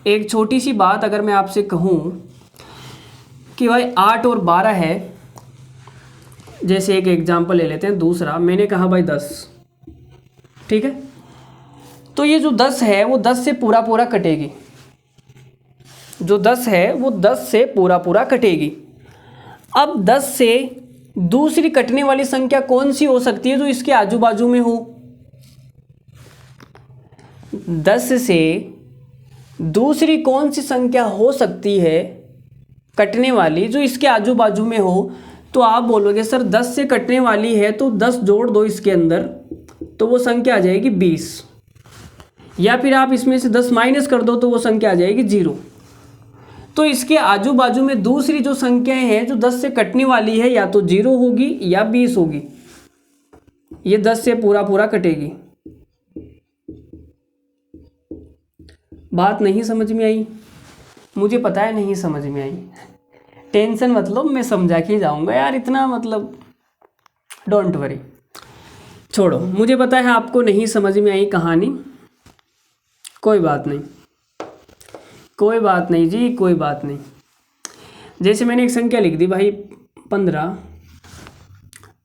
एक छोटी सी बात अगर मैं आपसे कहूँ कि भाई 8 और 12 है, जैसे एक एग्जांपल ले लेते हैं दूसरा, मैंने कहा भाई 10, ठीक है, तो ये जो 10 है वो 10 से पूरा पूरा कटेगी, जो 10 है वो 10 से पूरा पूरा कटेगी। अब 10 से दूसरी कटने वाली संख्या कौन सी हो सकती है जो इसके आजू बाजू में हो? 10 से दूसरी कौन सी संख्या हो सकती है कटने वाली जो इसके आजू बाजू में हो? तो आप बोलोगे सर 10 से कटने वाली है तो 10 जोड़ दो इसके अंदर, तो वो संख्या आ जाएगी 20, या फिर आप इसमें से 10 माइनस कर दो तो वो संख्या आ जाएगी 0। तो इसके आजू बाजू में दूसरी जो संख्याएं हैं जो 10 से कटने वाली है या तो 0 होगी या 20 होगी, ये 10 से पूरा पूरा कटेगी। बात नहीं समझ में आई? मुझे पता है नहीं समझ में आई, टेंशन मतलब मैं समझा के जाऊंगा यार, इतना मतलब डोंट वरी, छोड़ो, मुझे पता है आपको नहीं समझ में आई कहानी, कोई बात नहीं, कोई बात नहीं जी, कोई बात नहीं। जैसे मैंने एक संख्या लिख दी भाई 15,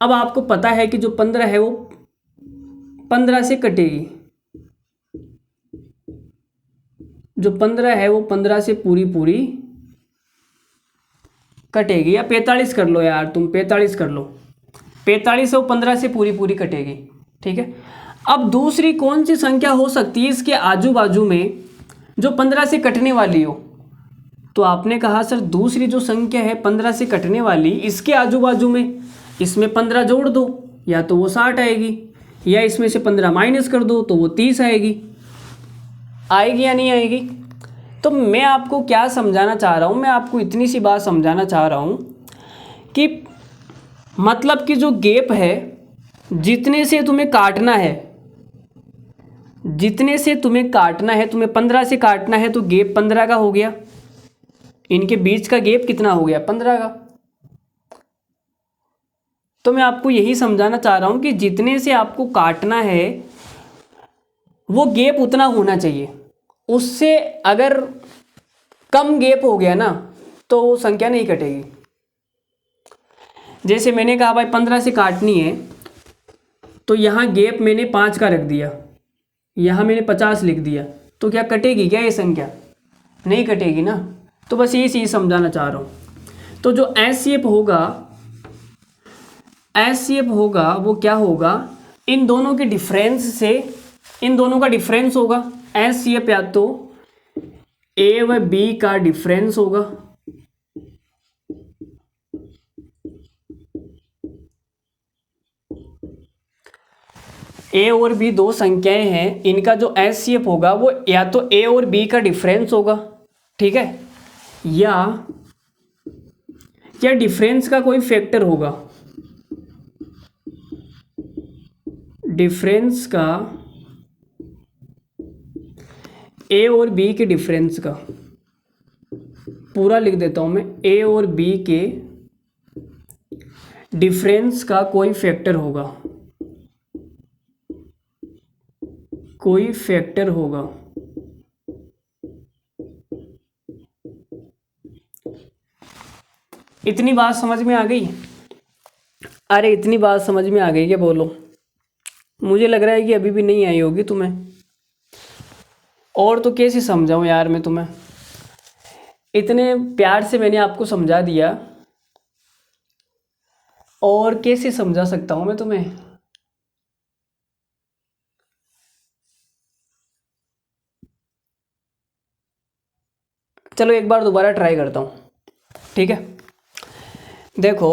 अब आपको पता है कि जो 15 है वो 15 से कटेगी, जो 15 है वो 15 से पूरी पूरी कटेगी, या 45 कर लो यार, तुम 45 कर लो, 45 से वो 15 से पूरी पूरी कटेगी। ठीक है, अब दूसरी कौन सी संख्या हो सकती है इसके आजू बाजू में जो 15 से कटने वाली हो? तो आपने कहा सर दूसरी जो संख्या है 15 से कटने वाली, इसके आजू बाजू में इसमें 15 जोड़ दो, या तो वो 60 आएगी, या इसमें से 15 माइनस कर दो तो वो 30 आएगी। आएगी या नहीं आएगी? तो मैं आपको क्या समझाना चाह रहा हूँ, मैं आपको इतनी सी बात समझाना चाह रहा हूँ कि मतलब कि जो गैप है, जितने से तुम्हें काटना है, जितने से तुम्हें काटना है, तुम्हें 15 से काटना है तो गैप 15 का हो गया, इनके बीच का गैप कितना हो गया? 15 का। तो मैं आपको यही समझाना चाह रहा हूँ कि जितने से आपको काटना है वो गैप उतना होना चाहिए, उससे अगर कम गैप हो गया ना तो वो संख्या नहीं कटेगी। जैसे मैंने कहा भाई 15 से काटनी है, तो यहाँ गैप मैंने 5 का रख दिया, यहाँ मैंने 50 लिख दिया, तो क्या कटेगी क्या ये संख्या? नहीं कटेगी ना। तो बस ये चीज़ समझाना चाह रहा हूँ। तो जो एचसीएफ होगा, एचसीएफ होगा वो क्या होगा? इन दोनों के डिफरेंस से, इन दोनों का डिफरेंस होगा एचसीएफ, या तो ए व बी का डिफरेंस होगा, ए और बी दो संख्याएं हैं, इनका जो एचसीएफ होगा वो या तो ए और बी का डिफरेंस होगा, ठीक है, या डिफरेंस का कोई फैक्टर होगा, डिफरेंस का ए और बी के डिफरेंस का, पूरा लिख देता हूं मैं, ए और बी के डिफरेंस का कोई फैक्टर होगा, कोई फैक्टर होगा। इतनी बात समझ में आ गई? अरे इतनी बात समझ में आ गई क्या? बोलो। मुझे लग रहा है कि अभी भी नहीं आई होगी तुम्हें, और तो कैसे समझाऊं यार मैं तुम्हें, इतने प्यार से मैंने आपको समझा दिया, और कैसे समझा सकता हूं मैं तुम्हें? चलो एक बार दोबारा ट्राई करता हूं, ठीक है। देखो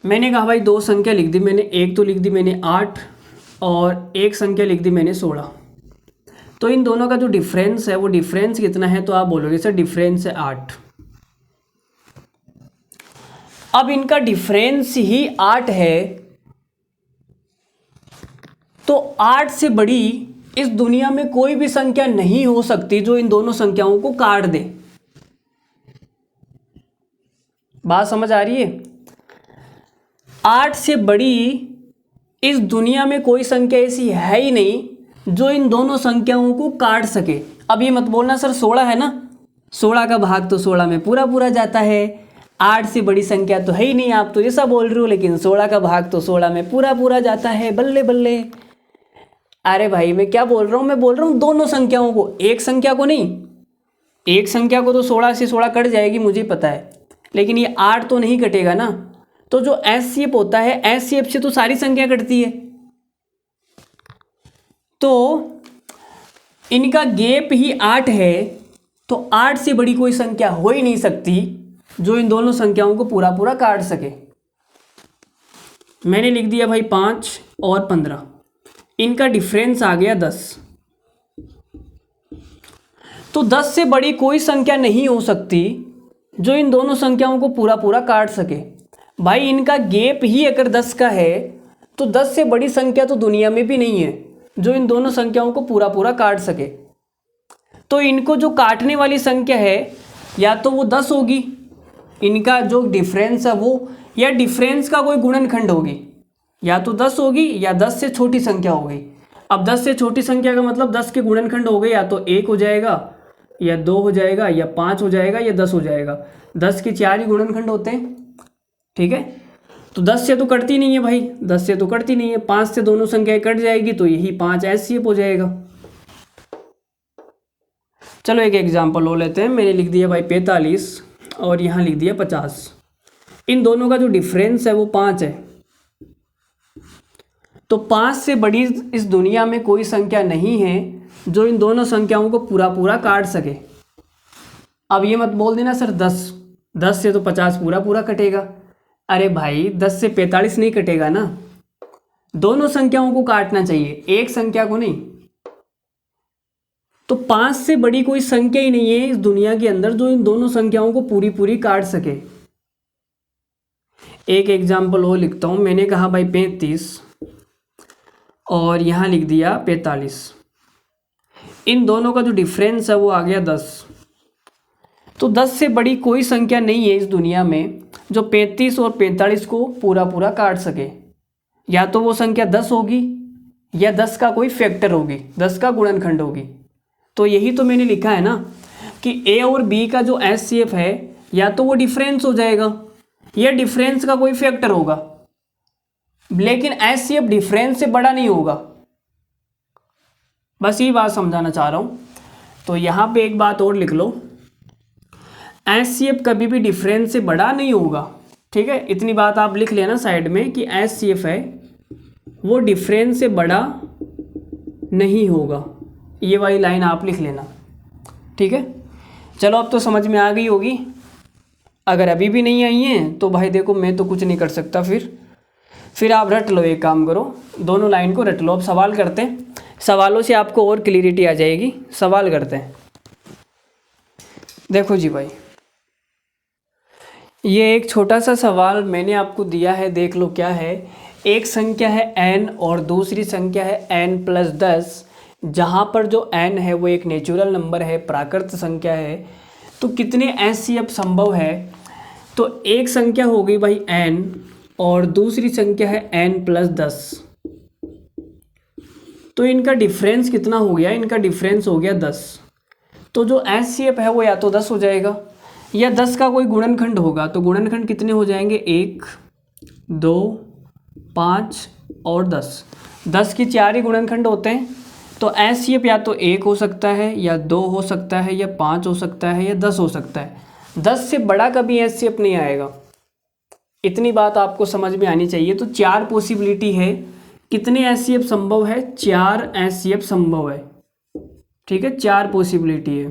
मैंने कहा भाई दो संख्या लिख दी मैंने, एक तो लिख दी मैंने 8 और एक संख्या लिख दी मैंने 16। तो इन दोनों का जो डिफरेंस है वो डिफरेंस कितना है? तो आप बोलोगे सर डिफरेंस है 8। अब इनका डिफरेंस ही 8 है, तो 8 से बड़ी इस दुनिया में कोई भी संख्या नहीं हो सकती जो इन दोनों संख्याओं को काट दे। बात समझ आ रही है? 8 से बड़ी इस दुनिया में कोई संख्या ऐसी है ही नहीं जो इन दोनों संख्याओं को काट सके। अब ये मत बोलना सर 16 है ना, 16 का भाग तो 16 में पूरा पूरा जाता है, 8 से बड़ी संख्या तो है ही नहीं, आप तो ऐसा बोल रहे हो, लेकिन 16 का भाग तो 16 में पूरा पूरा जाता है। बल्ले बल्ले। अरे भाई मैं क्या बोल रहा हूँ, मैं बोल रहा हूँ दोनों संख्याओं को, एक संख्या को नहीं। एक संख्या को तो 16 से 16 कट जाएगी मुझे पता है, लेकिन ये 8 तो नहीं कटेगा ना। तो जो एचसीएफ होता है, एचसीएफ से तो सारी संख्या कटती है, तो इनका गैप ही 8 है। तो 8 से बड़ी कोई संख्या हो ही नहीं सकती जो इन दोनों संख्याओं को पूरा पूरा काट सके। मैंने लिख दिया भाई 5 और 15, इनका डिफरेंस आ गया 10। तो 10 से बड़ी कोई संख्या नहीं हो सकती जो इन दोनों संख्याओं को पूरा पूरा काट सके। भाई इनका गैप ही अगर 10 का है तो 10 से बड़ी संख्या तो दुनिया में भी नहीं है जो इन दोनों संख्याओं को पूरा पूरा काट सके। तो इनको जो काटने वाली संख्या है या तो वो 10 होगी, इनका जो डिफरेंस है वो, या डिफरेंस का कोई गुणनखंड होगी, या तो 10 होगी या 10 से छोटी संख्या होगी। अब 10 से छोटी संख्या का मतलब 10 के गुणनखंड हो गए, या तो 1 हो जाएगा या 2 हो जाएगा या 5 हो जाएगा या 10 हो जाएगा। 10 के 4 ही गुणनखंड होते हैं, ठीक है। तो 10 से तो कटती नहीं है भाई, 10 से तो कटती नहीं है, 5 से दोनों संख्याएं कट जाएगी तो यही 5 एचसीएफ हो जाएगा। चलो एक एग्जांपल हो लेते हैं। मैंने लिख दिया भाई 45 और यहाँ लिख दिया 50। इन दोनों का जो डिफरेंस है वो 5 है। तो 5 से बड़ी इस दुनिया में कोई संख्या नहीं है जो इन दोनों संख्याओं को पूरा पूरा काट सके। अब ये मत बोल देना सर 10 से तो 50 पूरा पूरा कटेगा। अरे भाई 10 से 45 नहीं कटेगा ना, दोनों संख्याओं को काटना चाहिए, एक संख्या को नहीं। तो 5 से बड़ी कोई संख्या ही नहीं है इस दुनिया के अंदर जो इन दोनों संख्याओं को पूरी पूरी काट सके। एक एग्जाम्पल और लिखता हूं। मैंने कहा भाई 35 और यहाँ लिख दिया 45। इन दोनों का जो डिफरेंस है वो आ गया 10। तो 10 से बड़ी कोई संख्या नहीं है इस दुनिया में जो 35 और 45 को पूरा पूरा काट सके। या तो वो संख्या 10 होगी या 10 का कोई फैक्टर होगी, 10 का गुणनखंड होगी। तो यही तो मैंने लिखा है ना कि ए और बी का जो एचसीएफ है या तो वो डिफरेंस हो जाएगा या डिफरेंस का कोई फैक्टर होगा, लेकिन एचसीएफ डिफरेंस से बड़ा नहीं होगा। बस ये बात समझाना चाह रहा हूँ। तो यहाँ पे एक बात और लिख लो, एचसीएफ कभी भी डिफरेंस से बड़ा नहीं होगा, ठीक है। इतनी बात आप लिख लेना साइड में कि एचसीएफ है वो डिफरेंस से बड़ा नहीं होगा, ये वाली लाइन आप लिख लेना, ठीक है। चलो अब तो समझ में आ गई होगी। अगर अभी भी नहीं आई है तो भाई देखो मैं तो कुछ नहीं कर सकता, फिर आप रट लो, एक काम करो, दोनों लाइन को रट लो। अब सवाल करते हैं, सवालों से आपको और क्लियरिटी आ जाएगी। सवाल करते हैं। देखो जी भाई, ये एक छोटा सा सवाल मैंने आपको दिया है, देख लो क्या है। एक संख्या है n और दूसरी संख्या है n+10, जहाँ पर जो n है वो एक नेचुरल नंबर है, प्राकृत संख्या है। तो कितने एचसीएफ संभव है? तो एक संख्या हो गई भाई n और दूसरी संख्या है n+10। तो इनका डिफरेंस कितना हो गया? इनका डिफरेंस हो गया 10। तो जो एचसीएफ है वो या तो 10 हो जाएगा या 10 का कोई गुणनखंड होगा। तो गुणनखंड कितने हो जाएंगे? 1, 2, 5 और 10। 10 के 4 ही गुणनखंड होते हैं। तो एचसीएफ या तो 1 हो सकता है या 2 हो सकता है या 5 हो सकता है या 10 हो सकता है। 10 से बड़ा कभी एचसीएफ नहीं आएगा। इतनी बात आपको समझ में आनी चाहिए। तो 4 पॉसिबिलिटी है। कितने एचसीएफ संभव है? 4 एचसीएफ संभव है, ठीक है। 4 पॉसिबिलिटी है।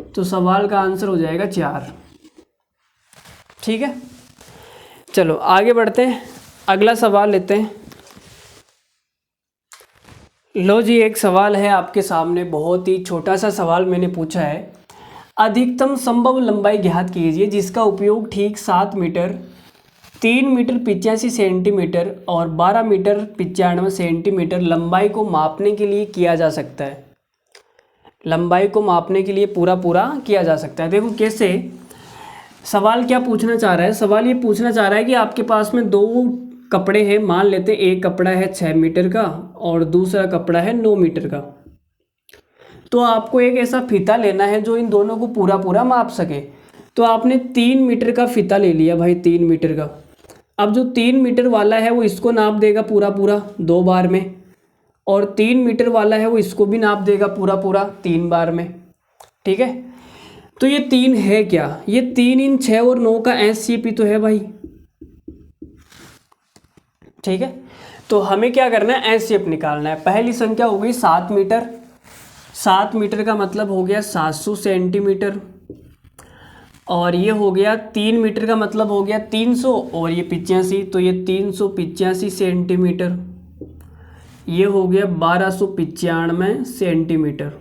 तो सवाल का आंसर हो जाएगा 4, ठीक है। चलो आगे बढ़ते हैं, अगला सवाल लेते हैं। लो जी, एक सवाल है आपके सामने, बहुत ही छोटा सा सवाल मैंने पूछा है। अधिकतम संभव लंबाई ज्ञात कीजिए जिसका उपयोग ठीक 7 मीटर 3 मीटर 85 सेंटीमीटर और 12 मीटर 95 सेंटीमीटर लंबाई को मापने के लिए किया जा सकता है। लंबाई को मापने के लिए पूरा किया जा सकता है। देखो कैसे, सवाल क्या पूछना चाह रहा है, सवाल ये पूछना चाह रहा है कि आपके पास में 2 कपड़े हैं, मान लेते हैं एक कपड़ा है 6 मीटर का और दूसरा कपड़ा है 9 मीटर का। तो आपको एक ऐसा फीता लेना है जो इन दोनों को पूरा माप सके। तो आपने 3 मीटर का फीता ले लिया भाई, 3 मीटर का। अब जो 3 मीटर वाला है वो इसको नाप देगा पूरा 2 बार में, और 3 मीटर वाला है वो इसको भी नाप देगा पूरा 3 बार में। ठीक है, तो ये 3 है क्या, ये 3 इन 6 और 9 का SCP तो है भाई। ठीक है, तो हमें क्या करना है, SCF निकालना है। पहली संख्या हो गई 7 मीटर, 7 मीटर का मतलब हो गया 700 सेंटीमीटर, और ये हो गया 3 मीटर का मतलब हो गया 300, और ये 85, तो ये 385 सेंटीमीटर। ये हो गया 1295 सेंटीमीटर।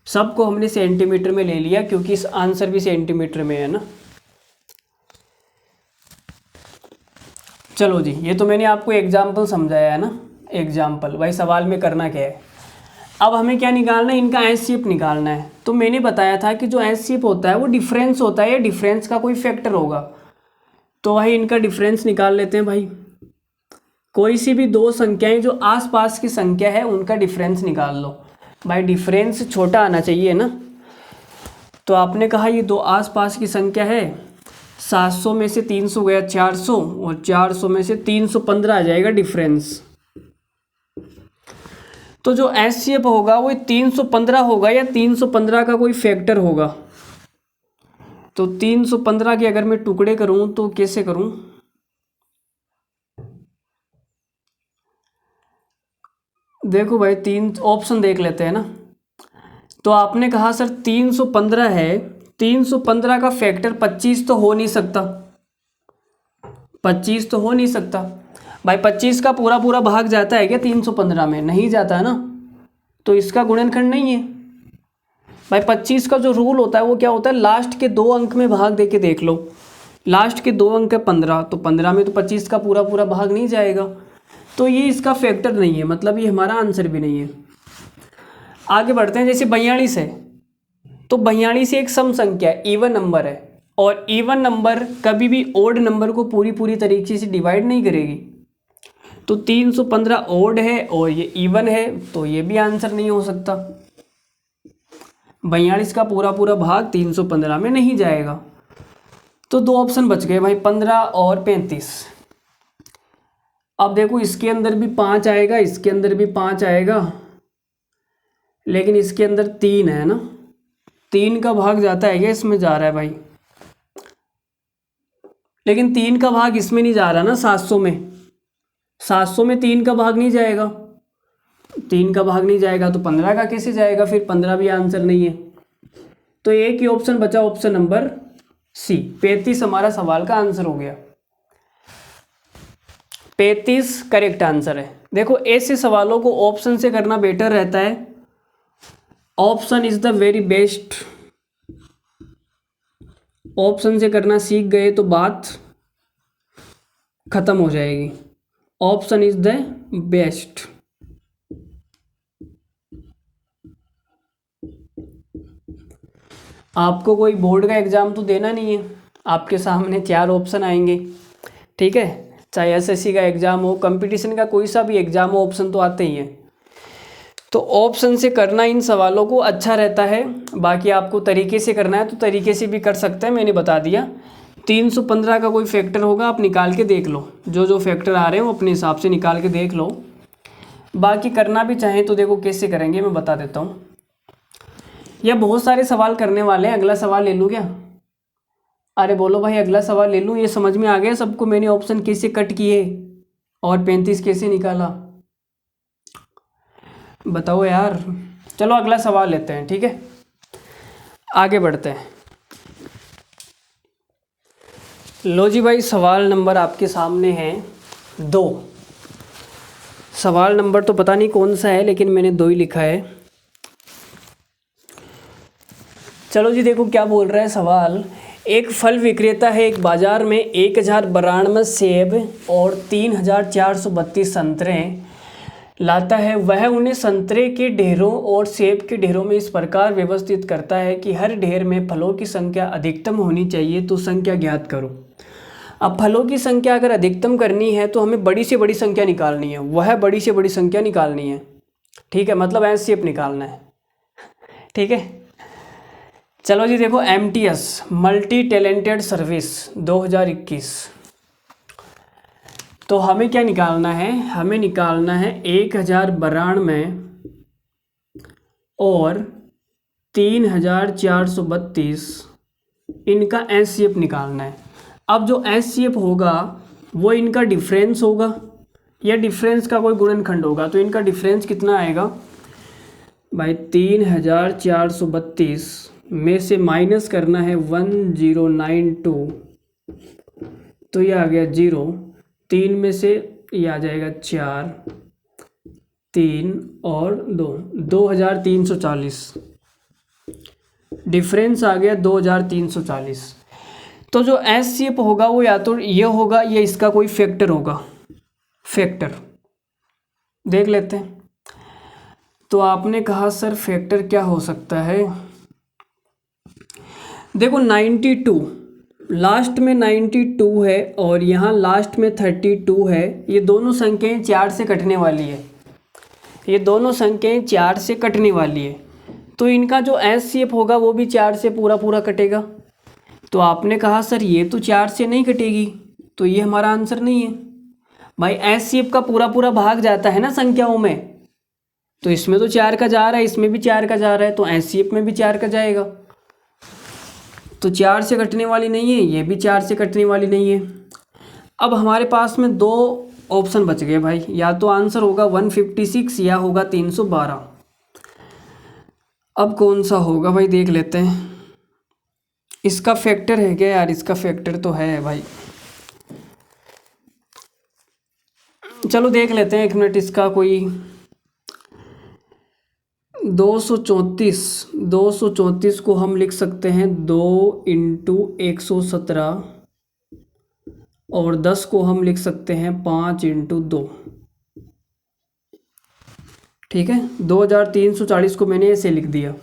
सबको हमने सेंटीमीटर में ले लिया क्योंकि इस आंसर भी सेंटीमीटर में है ना। चलो जी, ये तो मैंने आपको एग्जाम्पल समझाया है ना, एग्जाम्पल। भाई सवाल में करना क्या है, अब हमें क्या निकालना है, इनका SCF निकालना है। तो मैंने बताया था कि जो SCF होता है वो डिफरेंस होता है या डिफरेंस का कोई फैक्टर होगा। तो भाई इनका डिफरेंस निकाल लेते हैं भाई। कोई सी भी 2 संख्याएं जो आसपास की संख्या है उनका डिफरेंस निकाल लो। भाई डिफरेंस छोटा आना चाहिए ना। तो आपने कहा ये 2 आसपास की संख्या है, 700 में से 300 गया 400, और 400 में से 315 आ जाएगा डिफरेंस। तो जो SCF होगा वो 315 होगा या 315 का कोई फैक्टर होगा। तो 315 के अगर मैं टुकड़े करूं तो कैसे करूं, देखो भाई 3 ऑप्शन देख लेते हैं ना। तो आपने कहा सर 315 है, 315 का फैक्टर 25 तो हो नहीं सकता, 25 तो हो नहीं सकता। भाई 25 का पूरा भाग जाता है क्या 315 में, नहीं जाता है ना, तो इसका गुणनखंड नहीं है। भाई 25 का जो रूल होता है वो क्या होता है, लास्ट के 2 अंक में भाग दे के देख लो। लास्ट के 2 अंक है 15, तो 15 में तो 25 का पूरा भाग नहीं जाएगा, तो ये इसका फैक्टर नहीं है, मतलब ये हमारा आंसर भी नहीं है। आगे बढ़ते हैं, जैसे 42 है, तो 42 एक सम संख्या है, इवन नंबर है, और इवन नंबर कभी भी ओड नंबर को पूरी तरीके से डिवाइड नहीं करेगी। तो 315 ओड है और ये इवन है, तो ये भी आंसर नहीं हो सकता। 42 का पूरा भाग 315 में नहीं जाएगा। तो 2 ऑप्शन बच गए भाई, 15 और 35। अब देखो इसके अंदर भी 5 आएगा, इसके अंदर भी 5 आएगा, लेकिन इसके अंदर 3 है ना, 3 का भाग जाता है क्या, इसमें जा रहा है भाई, लेकिन 3 का भाग इसमें नहीं जा रहा ना, 700 में, 700 में 3 का भाग नहीं जाएगा, 3 का भाग नहीं जाएगा तो 15 का कैसे जाएगा, फिर 15 भी आंसर नहीं है। तो एक ही ऑप्शन बचा, ऑप्शन नंबर सी, 35 हमारा सवाल का आंसर हो गया। 35 करेक्ट आंसर है। देखो ऐसे सवालों को ऑप्शन से करना बेटर रहता है, option is the very best. Option से करना सीख गए तो बात खत्म हो जाएगी। Option is the best. आपको कोई बोर्ड का एग्ज़ाम तो देना नहीं है, आपके सामने 4 ऑप्शन आएंगे, ठीक है, चाहे SSC का एग्ज़ाम हो, कंपटीशन का कोई सा भी एग्ज़ाम हो, ऑप्शन तो आते ही हैं। तो ऑप्शन से करना इन सवालों को अच्छा रहता है। बाकी आपको तरीके से करना है तो तरीके से भी कर सकते हैं, मैंने बता दिया। 315 का कोई फैक्टर होगा, आप निकाल के देख लो, जो फैक्टर आ रहे हैं वो अपने हिसाब से निकाल के देख लो। बाकी करना भी चाहें तो देखो कैसे करेंगे, मैं बता देता हूँ। या बहुत सारे सवाल करने वाले हैं, अगला सवाल ले लूँ क्या? अरे बोलो भाई, अगला सवाल ले लूँ, ये समझ में आ गया सबको मैंने ऑप्शन कैसे कट किए और 35 कैसे निकाला, बताओ यार। चलो अगला सवाल लेते हैं, ठीक है, आगे बढ़ते हैं। लो जी भाई, सवाल नंबर आपके सामने है 2। सवाल नंबर तो पता नहीं कौन सा है, लेकिन मैंने 2 ही लिखा है। चलो जी, देखो क्या बोल रहा है सवाल। एक फल विक्रेता है एक बाज़ार में 1092 सेब और 3432 संतरे लाता है। वह उन्हें संतरे के ढेरों और सेब के ढेरों में इस प्रकार व्यवस्थित करता है कि हर ढेर में फलों की संख्या अधिकतम होनी चाहिए। तो संख्या ज्ञात करो। अब फलों की संख्या अगर अधिकतम करनी है तो हमें बड़ी से बड़ी संख्या निकालनी है। वह बड़ी से बड़ी संख्या निकालनी है, ठीक है, मतलब एचसीएफ निकालना है, ठीक है। चलो जी देखो, MTS मल्टी टैलेंटेड सर्विस 2021, तो हमें क्या निकालना है, हमें निकालना है 1092 और 3432 इनका एचसीएफ निकालना है। अब जो एचसीएफ होगा वो इनका डिफरेंस होगा या डिफरेंस का कोई गुणनखंड होगा। तो इनका डिफरेंस कितना आएगा भाई, 3432 में से माइनस करना है 1092, तो ये आ गया 0। 3 में से ये आ जाएगा 4, 3 और 2, 2340 डिफरेंस आ गया 2340। तो जो एचसीएफ होगा वो या तो ये होगा या इसका कोई फैक्टर होगा, फैक्टर देख लेते हैं। तो आपने कहा सर फैक्टर क्या हो सकता है। देखो 92 लास्ट में 92 है और यहाँ लास्ट में 32 है। ये दोनों संख्याएं 4 से कटने वाली है, ये दोनों संख्याएं 4 से कटने वाली है। तो इनका जो एचसीएफ होगा वो भी 4 से पूरा पूरा कटेगा। तो आपने कहा सर ये तो 4 से नहीं कटेगी, तो ये हमारा आंसर नहीं है भाई। एचसीएफ का पूरा पूरा भाग जाता है ना संख्याओं में, तो इसमें तो 4 का जा रहा है, इसमें भी 4 का जा रहा है, तो एचसीएफ में भी 4 का जाएगा। तो 4 से कटने वाली नहीं है, ये भी 4 से कटने वाली नहीं है। अब हमारे पास में 2 ऑप्शन बच गए भाई, या तो आंसर होगा 156 या होगा 312। अब कौन सा होगा भाई देख लेते हैं। इसका फैक्टर है क्या यार, इसका फैक्टर तो है भाई, चलो देख लेते हैं 1 मिनट। इसका कोई 234 को हम लिख सकते हैं 2 × 117 और 10 को हम लिख सकते हैं 5 × 2, ठीक है। 2340 को मैंने ऐसे लिख दिया।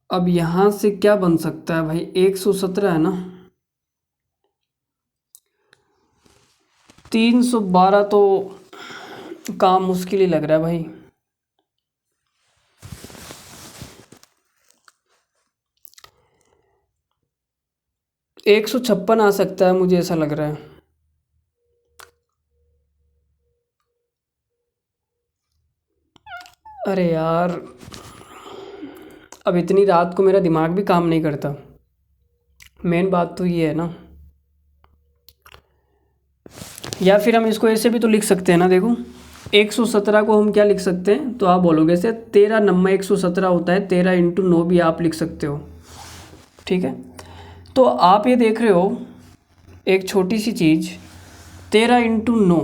अब यहाँ से क्या बन सकता है भाई, 117 है ना, 312 तो काम मुश्किल ही लग रहा है भाई। एक 156 आ सकता है, मुझे ऐसा लग रहा है। अरे यार, अब इतनी रात को मेरा दिमाग भी काम नहीं करता, मेन बात तो ये है ना। या फिर हम इसको ऐसे भी तो लिख सकते हैं ना, देखो 117 को हम क्या लिख सकते हैं, तो आप बोलोगे ऐसे 13 नंबर 117 होता है, 13 × 9 भी आप लिख सकते हो, ठीक है। तो आप ये देख रहे हो एक छोटी सी चीज़, 13 × 9,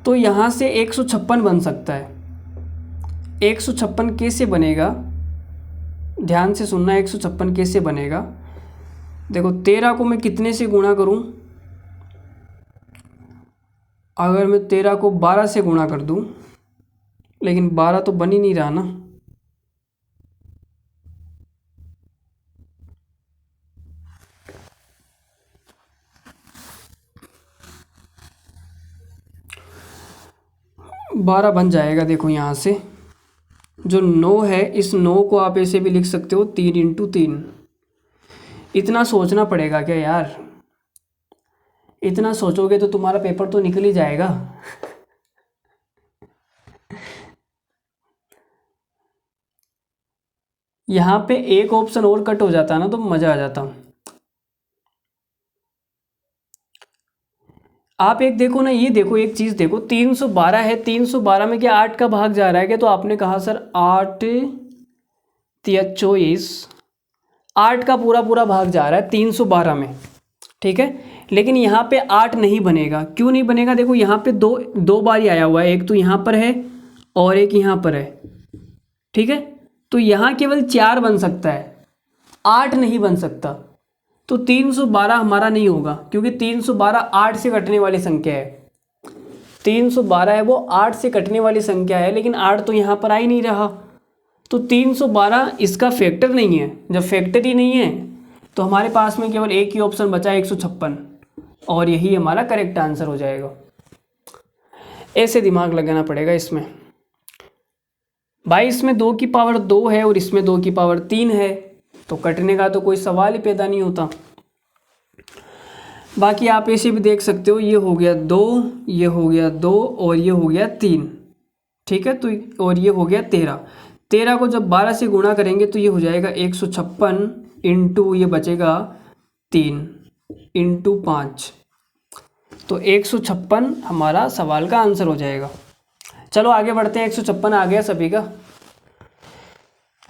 तो यहाँ से 156 बन सकता है। 156 कैसे बनेगा, ध्यान से सुनना, 156 कैसे बनेगा। देखो 13 को मैं कितने से गुणा करूँ, अगर मैं 13 को 12 से गुणा कर दूँ, लेकिन 12 तो बन ही नहीं रहा ना। बारह बन जाएगा। देखो यहाँ से जो 9 है, इस 9 को आप ऐसे भी लिख सकते हो 3 × 3। इतना सोचना पड़ेगा क्या यार, इतना सोचोगे तो तुम्हारा पेपर तो निकल ही जाएगा। यहाँ पे एक ऑप्शन और कट हो जाता ना तो मज़ा आ जाता। आप एक देखो ना, ये देखो एक चीज़ देखो, 312 है, 312 में क्या 8 का भाग जा रहा है क्या। तो आपने कहा सर 8 × 24, 8 का पूरा पूरा भाग जा रहा है 312 में, ठीक है। लेकिन यहाँ पे 8 नहीं बनेगा, क्यों नहीं बनेगा, देखो यहाँ पे दो बार ही आया हुआ है, एक तो यहाँ पर है और एक यहाँ पर है, ठीक है। तो यहाँ केवल 4 बन सकता है, 8 नहीं बन सकता, तो 312 हमारा नहीं होगा, क्योंकि 312 8 से कटने वाली संख्या है। 312 है वो 8 से कटने वाली संख्या है, लेकिन 8 तो यहाँ पर आ ही नहीं रहा, तो 312 इसका फैक्टर नहीं है। जब फैक्टर ही नहीं है तो हमारे पास में केवल एक ही ऑप्शन बचा है, 156, और यही हमारा करेक्ट आंसर हो जाएगा। ऐसे दिमाग लगाना पड़ेगा इसमें भाई। इसमें 2 की पावर 2 है और इसमें 2 की पावर 3 है, तो कटने का तो कोई सवाल ही पैदा नहीं होता। बाकी आप ऐसे भी देख सकते हो, ये हो गया 2, ये हो गया 2 और ये हो गया 3, ठीक है। तो और ये हो गया 13। 13 को जब 12 से गुणा करेंगे तो ये हो जाएगा 156 इंटू ये बचेगा 3 इंटू 5, तो 156 हमारा सवाल का आंसर हो जाएगा। चलो आगे बढ़ते हैं। 156 आ गया सभी का।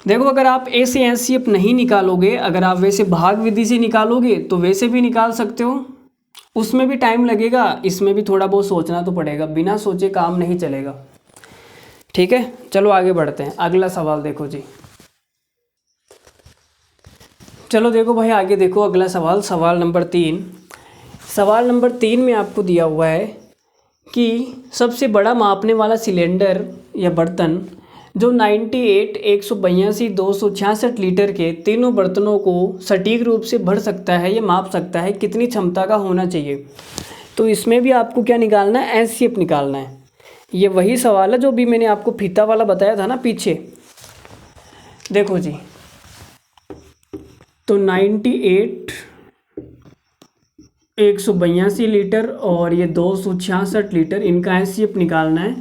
देखो, अगर आप ऐसे एचसीएफ नहीं निकालोगे, अगर आप वैसे भाग विधि से निकालोगे तो वैसे भी निकाल सकते हो, उसमें भी टाइम लगेगा, इसमें भी थोड़ा बहुत सोचना तो पड़ेगा, बिना सोचे काम नहीं चलेगा, ठीक है। चलो आगे बढ़ते हैं। अगला सवाल देखो जी। चलो देखो भाई, आगे देखो अगला सवाल, सवाल नंबर 3। सवाल नंबर 3 में आपको दिया हुआ है कि सबसे बड़ा मापने वाला सिलेंडर या बर्तन जो 98, 182, 266 लीटर के तीनों बर्तनों को सटीक रूप से भर सकता है या माप सकता है, कितनी क्षमता का होना चाहिए। तो इसमें भी आपको क्या निकालना है, एचसीएफ निकालना है। ये वही सवाल है जो भी मैंने आपको फीता वाला बताया था ना पीछे। देखो जी, तो 98, 182 लीटर और ये 266 लीटर, इनका एचसीएफ निकालना है।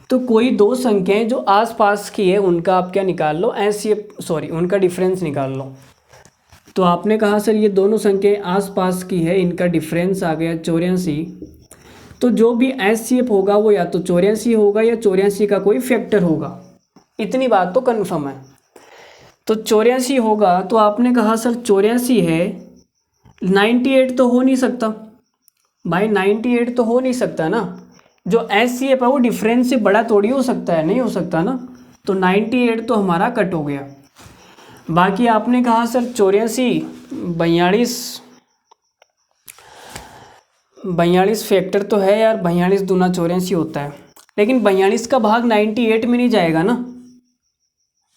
तो कोई दो संख्याएं जो आसपास की है उनका आप क्या निकाल लो, एचसीएफ उनका डिफरेंस निकाल लो। तो आपने कहा सर ये दोनों संख्याएं आसपास की है, इनका डिफरेंस आ गया 84। तो जो भी एचसीएफ होगा वो या तो 84 होगा या 84 का कोई फैक्टर होगा, इतनी बात तो कन्फर्म है। तो 84 होगा, तो आपने कहा सर 84 है, 98 तो हो नहीं सकता भाई, 98 तो हो नहीं सकता ना। जो एचसीएफ है वो डिफरेंस से बड़ा थोड़ी हो सकता है, नहीं हो सकता ना। तो 98 तो हमारा कट हो गया। बाकी आपने कहा सर 84, 42 फैक्टर तो है यार, 42 दूना 84 होता है, लेकिन 42 का भाग 98 में नहीं जाएगा ना।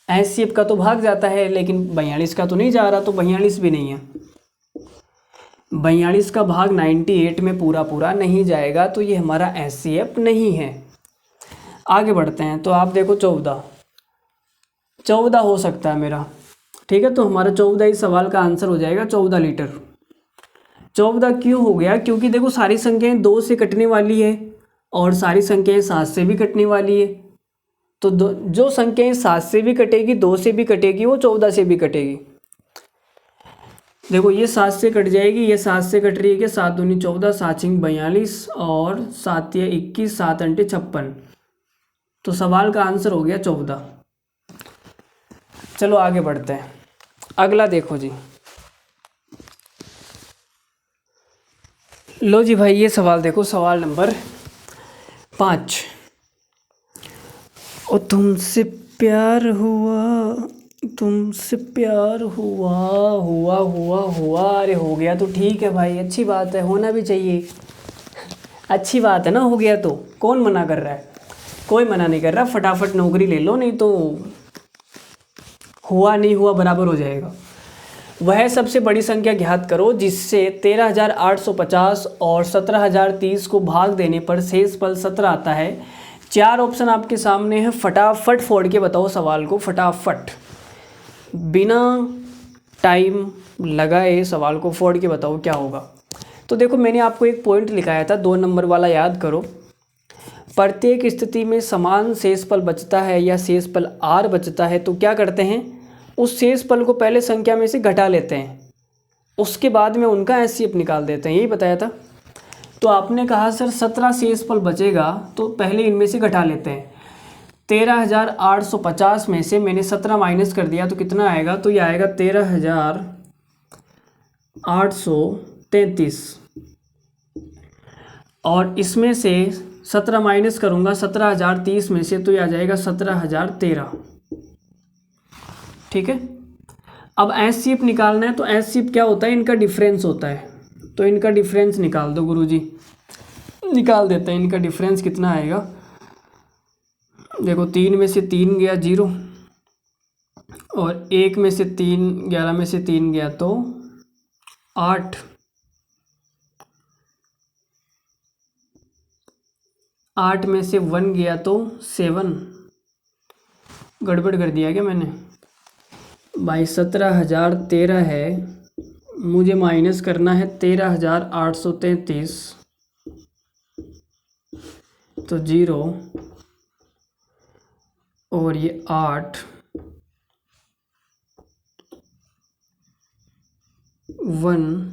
एचसीएफ का तो भाग जाता है, लेकिन 42 का तो नहीं जा रहा, तो 42 भी नहीं है। 42 का भाग 98 में पूरा पूरा नहीं जाएगा, तो ये हमारा एचसीएफ नहीं है। आगे बढ़ते हैं। तो आप देखो 14 हो सकता है मेरा, ठीक है। तो हमारा 14 इस सवाल का आंसर हो जाएगा, 14 लीटर। 14 क्यों हो गया, क्योंकि देखो सारी संख्याएं 2 से कटने वाली है और सारी संख्याएं 7 से भी कटने वाली है। तो जो संख्याएं 7 से भी कटेगी, 2 से भी कटेगी, वो 14 से भी कटेगी। देखो ये 7 से कट जाएगी, ये 7 से कट रही है, 7 दूनी 14, 7 छिंग 42 और 7 या 21, 7 अंटे 56। तो सवाल का आंसर हो गया 14। चलो आगे बढ़ते हैं। अगला देखो जी। लो जी भाई, ये सवाल देखो, सवाल नंबर 5। ओ तुमसे प्यार हुआ, तुमसे प्यार हुआ हुआ हुआ हुआ, अरे हो गया तो ठीक है भाई, अच्छी बात है, होना भी चाहिए, अच्छी बात है ना। हो गया तो कौन मना कर रहा है, कोई मना नहीं कर रहा। फटाफट नौकरी ले लो, नहीं तो हुआ नहीं हुआ बराबर हो जाएगा। वह सबसे बड़ी संख्या ज्ञात करो जिससे 13,850 और 17,030 को भाग देने पर शेष फल 17 आता है। 4 ऑप्शन आपके सामने है, फटाफट फोड़ के बताओ सवाल को, फटाफट बिना टाइम लगाए सवाल को फोड़ के बताओ क्या होगा। तो देखो मैंने आपको एक पॉइंट लिखाया था 2 नंबर वाला, याद करो। प्रत्येक स्थिति में समान शेषफल बचता है या शेषफल r बचता है, तो क्या करते हैं, उस शेषफल को पहले संख्या में से घटा लेते हैं, उसके बाद में उनका एचसीएफ निकाल देते हैं, यही बताया था। तो आपने कहा सर 17 शेषफल बचेगा, तो पहले इनमें से घटा लेते हैं। 13,850 में से मैंने 17 माइनस कर दिया, तो कितना आएगा, तो ये आएगा 13,833 और इसमें से 17 माइनस करूँगा 17,030 में से, तो ये आ जाएगा 17,013, ठीक है। अब HCF निकालना है तो HCF क्या होता है, इनका डिफरेंस होता है। तो इनका डिफरेंस निकाल दो गुरुजी, निकाल देते हैं। इनका डिफरेंस कितना आएगा, देखो 3 में से 3 गया 0, और 1 में से 3, 11 में से 3 गया तो 8, 8 में से 1 गया तो 7, गड़बड़ कर दिया क्या मैंने भाई। 17,013 है, मुझे माइनस करना है 13,833, तो 0 और ये 8, 1,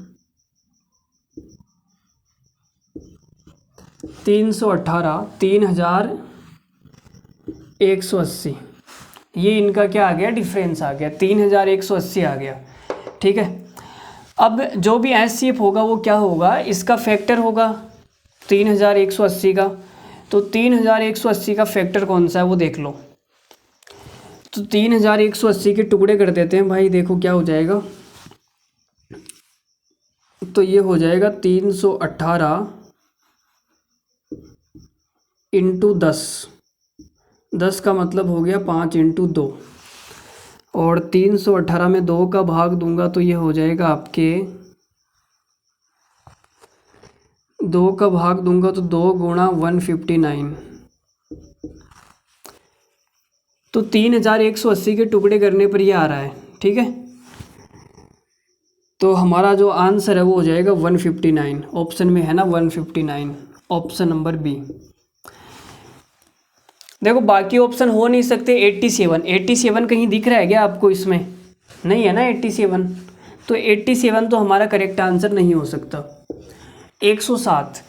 318, 3,180, ये इनका क्या आ गया, डिफरेंस आ गया, 3,180 आ गया। ठीक है, अब जो भी HCF होगा वो क्या होगा, इसका फैक्टर होगा 3,180 का। तो 3,180 का फैक्टर कौन सा है वो देख लो। तो 3,180 के टुकड़े कर देते हैं भाई, देखो क्या हो जाएगा। तो ये हो जाएगा 318 इंटू 10, 10 का मतलब हो गया 5 इंटू 2, और 318 में 2 का भाग दूंगा तो ये हो जाएगा आपके, 2 का भाग दूंगा तो 2 गुणा 159। तो 3,180 के टुकड़े करने पर ये आ रहा है। ठीक है, तो हमारा जो आंसर है वो हो जाएगा 159, ऑप्शन में है ना 159, ऑप्शन नंबर बी। देखो बाकी ऑप्शन हो नहीं सकते। 87, 87 कहीं दिख रहा है क्या आपको, इसमें नहीं है ना 87, तो 87 तो हमारा करेक्ट आंसर नहीं हो सकता। 107,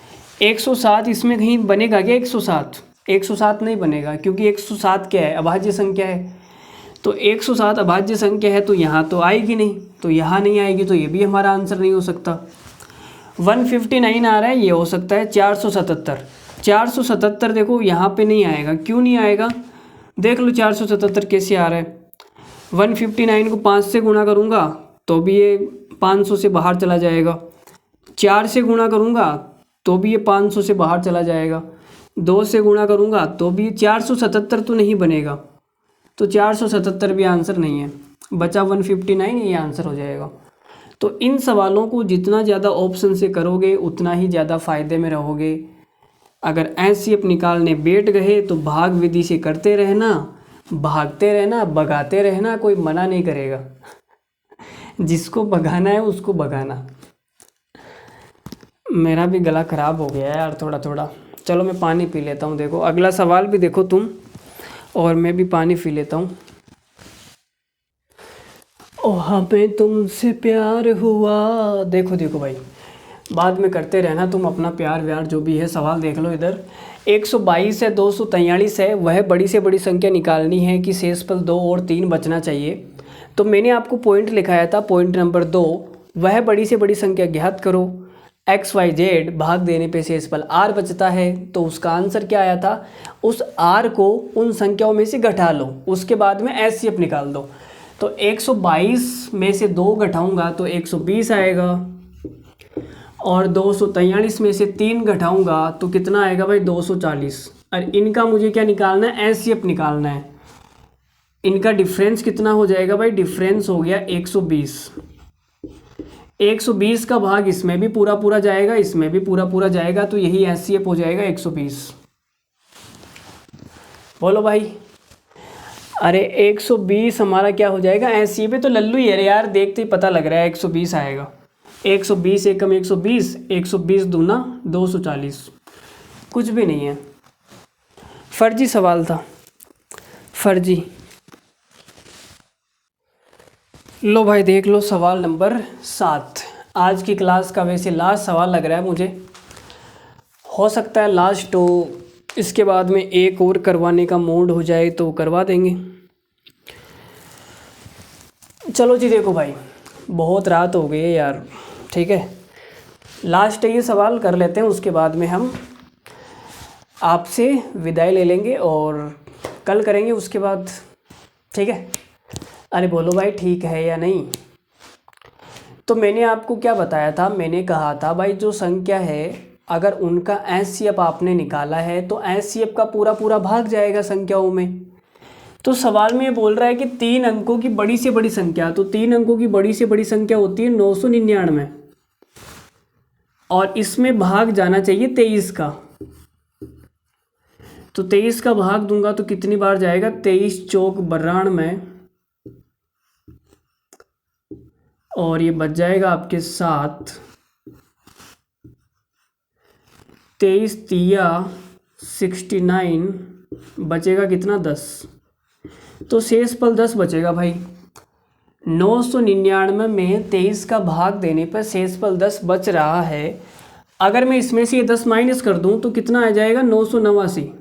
107 इसमें कहीं बनेगा क्या, 107, 107 नहीं बनेगा, क्योंकि 107 क्या है, अभाज्य संख्या है। तो 107 अभाज्य संख्या है तो यहाँ तो आएगी नहीं, तो यहाँ नहीं आएगी, तो ये भी हमारा आंसर नहीं हो सकता। 159 आ रहा है, ये हो सकता है। 477, 477 देखो यहाँ पे नहीं आएगा, क्यों नहीं आएगा, देख लो 477 कैसे आ रहा है। 159 को 5 से गुणा करूँगा तो भी ये 500 से बाहर चला जाएगा, 4 से गुणा करूँगा तो भी ये 500 से बाहर चला जाएगा, 2 से गुणा करूँगा तो भी 477 तो नहीं बनेगा, तो 477 भी आंसर नहीं है, बचा 159, ये आंसर हो जाएगा। तो इन सवालों को जितना ज़्यादा ऑप्शन से करोगे उतना ही ज़्यादा फ़ायदे में रहोगे। अगर HCF निकालने बैठ गए तो भाग विधि से करते रहना, भागते रहना, भगाते रहना, कोई मना नहीं करेगा। जिसको भगाना है उसको भगाना। मेरा भी गला ख़राब हो गया है यार थोड़ा थोड़ा, चलो मैं पानी पी लेता हूँ। देखो अगला सवाल भी देखो तुम, और मैं भी पानी पी लेता हूँ। ओ हमें तुमसे प्यार हुआ, देखो देखो भाई, बाद में करते रहना तुम अपना प्यार व्यार जो भी है। सवाल देख लो इधर, 122 है, 243 है, वह बड़ी से बड़ी संख्या निकालनी है कि शेषफल 2 और 3 बचना चाहिए। तो मैंने आपको पॉइंट लिखाया था, पॉइंट नंबर 2, वह बड़ी से बड़ी संख्या ज्ञात करो, XYZ भाग देने पे शेषफल R बचता है। तो उसका आंसर क्या आया था, उस R को उन संख्याओं में से घटा लो, उसके बाद में HCF निकाल दो। तो 122 में से 2 घटाऊंगा तो 120 आएगा, और 243 में से 3 घटाऊंगा तो कितना आएगा भाई, 240। और इनका मुझे क्या निकालना है, HCF निकालना है। इनका डिफरेंस कितना हो जाएगा भाई, डिफरेंस हो गया 120। 120 का भाग इसमें भी पूरा पूरा जाएगा, इसमें भी पूरा पूरा जाएगा, तो यही HCF हो जाएगा 120। बोलो भाई, अरे 120 हमारा क्या हो जाएगा, HCF है। तो लल्लू ही है यार, देखते ही पता लग रहा है 120 आएगा। 120 एकम 120, 120 दूना 240, कुछ भी नहीं है, फर्जी सवाल था, फर्जी। लो भाई देख लो सवाल नंबर 7, आज की क्लास का वैसे लास्ट सवाल लग रहा है मुझे, हो सकता है लास्ट हो, इसके बाद में एक और करवाने का मूड हो जाए तो करवा देंगे। चलो जी देखो भाई, बहुत रात हो गई है यार, ठीक है, लास्ट ये सवाल कर लेते हैं, उसके बाद में हम आपसे विदाई ले लेंगे और कल करेंगे उसके बाद, ठीक है। अरे बोलो भाई ठीक है या नहीं। तो मैंने आपको क्या बताया था, मैंने कहा था भाई जो संख्या है अगर उनका एचसीएफ आपने निकाला है तो एचसीएफ का पूरा पूरा भाग जाएगा संख्याओं में। तो सवाल में ये बोल रहा है कि 3 अंकों की बड़ी से बड़ी संख्या, तो 3 अंकों की बड़ी से बड़ी संख्या होती है 999 और इसमें भाग जाना चाहिए 23 का। तो 23 का भाग दूंगा तो कितनी बार जाएगा, 23 चौक 92 और ये बच जाएगा आपके 7, 23 तिया 69, बचेगा कितना 10, तो शेष पल 10 बचेगा भाई। 999 में 23 का भाग देने पर शेष पल 10 बच रहा है। अगर मैं इसमें से ये 10 माइनस कर दूं तो कितना आ जाएगा 989।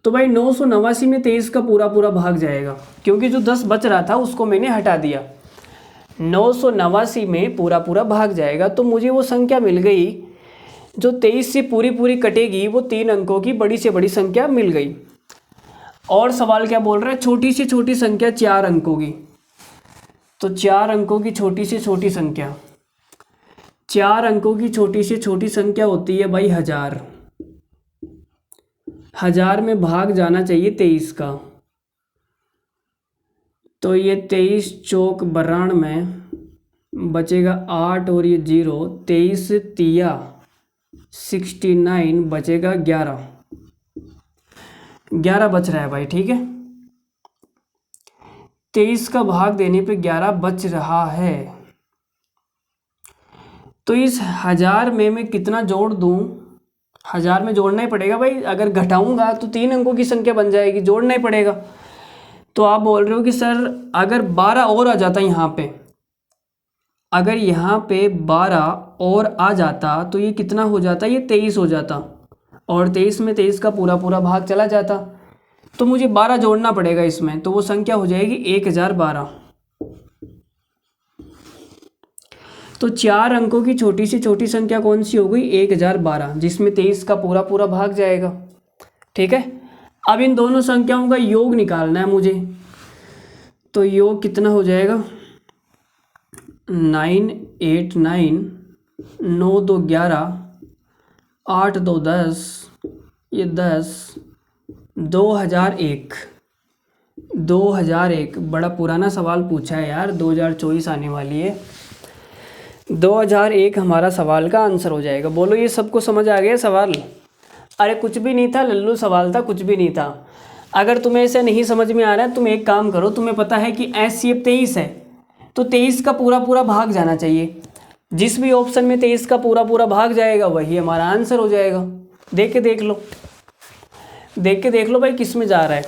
तो भाई 989 में 23 का पूरा पूरा भाग जाएगा, क्योंकि जो 10 बच रहा था उसको मैंने हटा दिया। 989 में पूरा पूरा भाग जाएगा, तो मुझे वो संख्या मिल गई जो 23 से पूरी पूरी कटेगी, वो 3 अंकों की बड़ी से बड़ी संख्या मिल गई। और सवाल क्या बोल रहा है, छोटी से छोटी संख्या 4 अंकों की। तो 4 अंकों की छोटी से छोटी संख्या, 4 अंकों की छोटी से छोटी संख्या होती है भाई 1000। 1000 में भाग जाना चाहिए 23 का। तो ये 23 चौक 92 बचेगा 8 और ये 0, 23 तिया 69 बचेगा 11 बच रहा है भाई, ठीक है। 23 का भाग देने पे 11 बच रहा है। तो इस 1000 में मैं कितना जोड़ दूं, 1000 में जोड़ना ही पड़ेगा भाई, अगर घटाऊंगा तो 3 अंकों की संख्या बन जाएगी, जोड़ना ही पड़ेगा। तो आप बोल रहे हो कि सर अगर 12 और आ जाता यहाँ पे, अगर यहाँ पे 12 और आ जाता तो ये कितना हो जाता, ये 23 हो जाता और 23 में 23 का पूरा पूरा भाग चला जाता। तो मुझे 12 जोड़ना पड़ेगा इसमें, तो वो संख्या हो जाएगी 1012। तो 4 अंकों की छोटी से छोटी संख्या कौन सी हो गई, 1012, जिसमें 23 का पूरा पूरा भाग जाएगा, ठीक है। अब इन दोनों संख्याओं का योग निकालना है मुझे। तो योग कितना हो जाएगा, 989, 9 2 11, 8 2 10, ये 10, 2001 बड़ा पुराना सवाल पूछा है यार, 2024 आने वाली है। 2001 हमारा सवाल का आंसर हो जाएगा। बोलो ये सबको समझ आ गया सवाल। अरे कुछ भी नहीं था लल्लू, सवाल था कुछ भी नहीं था। अगर तुम्हें ऐसा नहीं समझ में आ रहा है, तुम एक काम करो, तुम्हें पता है कि एचसीएफ 23 है, तो 23 का पूरा पूरा भाग जाना चाहिए। जिस भी ऑप्शन में 23 का पूरा पूरा भाग जाएगा वही हमारा आंसर हो जाएगा। देख के देख लो भाई किस में जा रहा है।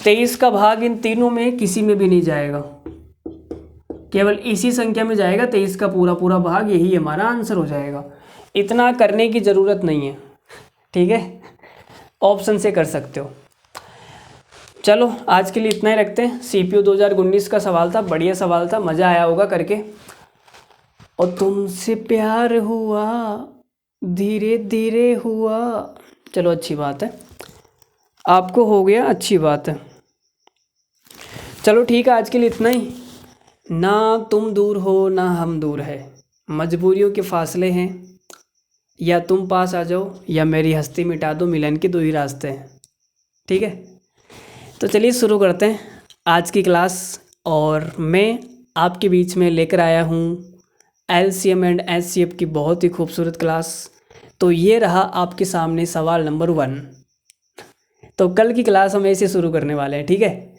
23 का भाग इन तीनों में किसी में भी नहीं जाएगा, केवल इसी संख्या में जाएगा 23 का पूरा पूरा भाग, यही हमारा आंसर हो जाएगा। इतना करने की ज़रूरत नहीं है, ठीक है, ऑप्शन से कर सकते हो। चलो आज के लिए इतना ही रखते हैं। सीपीयू 2019 का सवाल था, बढ़िया सवाल था, मज़ा आया होगा करके। और तुमसे प्यार हुआ धीरे धीरे हुआ, चलो अच्छी बात है, आपको हो गया, अच्छी बात है। चलो ठीक है, आज के लिए इतना ही। ना तुम दूर हो ना हम दूर है, मजबूरियों के फासले हैं, या तुम पास आ जाओ या मेरी हस्ती मिटा दो, मिलन के 2 ही रास्ते हैं, ठीक है। तो चलिए शुरू करते हैं आज की क्लास। और मैं आपके बीच में लेकर आया हूँ एलसीएम एंड एचसीएफ की बहुत ही खूबसूरत क्लास। तो ये रहा आपके सामने सवाल नंबर 1। तो कल की क्लास हम ऐसे शुरू करने वाले हैं, ठीक है।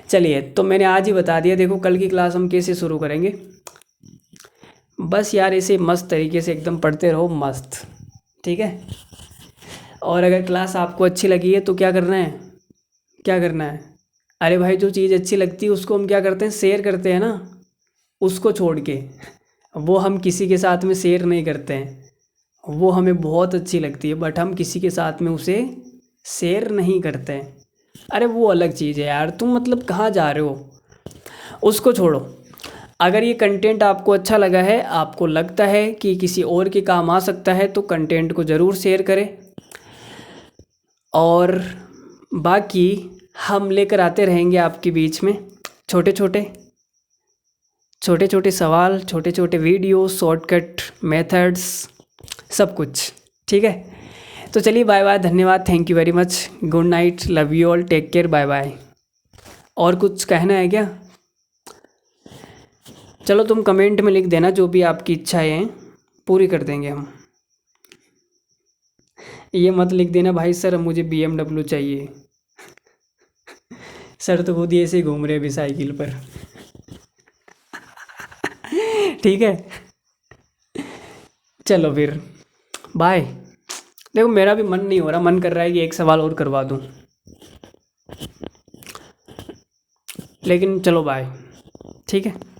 चलिए, तो मैंने आज ही बता दिया, देखो कल की क्लास हम कैसे शुरू करेंगे। बस यार ऐसे मस्त तरीके से एकदम पढ़ते रहो, मस्त, ठीक है। और अगर क्लास आपको अच्छी लगी है तो क्या करना है, अरे भाई जो चीज़ अच्छी लगती है उसको हम क्या करते हैं, शेयर करते हैं ना। उसको छोड़ के वो हम किसी के साथ में शेयर नहीं करते हैं, वो हमें बहुत अच्छी लगती है बट हम किसी के साथ में उसे शेयर नहीं करते हैं। अरे वो अलग चीज़ है यार, तुम मतलब कहाँ जा रहे हो, उसको छोड़ो। अगर ये कंटेंट आपको अच्छा लगा है, आपको लगता है कि किसी और के काम आ सकता है, तो कंटेंट को ज़रूर शेयर करें। और बाकी हम लेकर आते रहेंगे आपके बीच में छोटे छोटे सवाल, छोटे छोटे वीडियो, शॉर्टकट मेथड्स, सब कुछ। ठीक है, तो चलिए बाय बाय, धन्यवाद, thank you very much, good night, love you all, take care, bye bye. और कुछ कहना है क्या? चलो तुम कमेंट में लिख देना, जो भी आपकी इच्छाएं हैं पूरी कर देंगे हम। ये मत लिख देना भाई सर मुझे BMW चाहिए। सर तो खुद ही ऐसे ही घूम रहे अभी साइकिल पर। ठीक है, चलो फिर बाय। देखो मेरा भी मन नहीं हो रहा, मन कर रहा है कि एक सवाल और करवा दूं, लेकिन चलो बाय। ठीक है।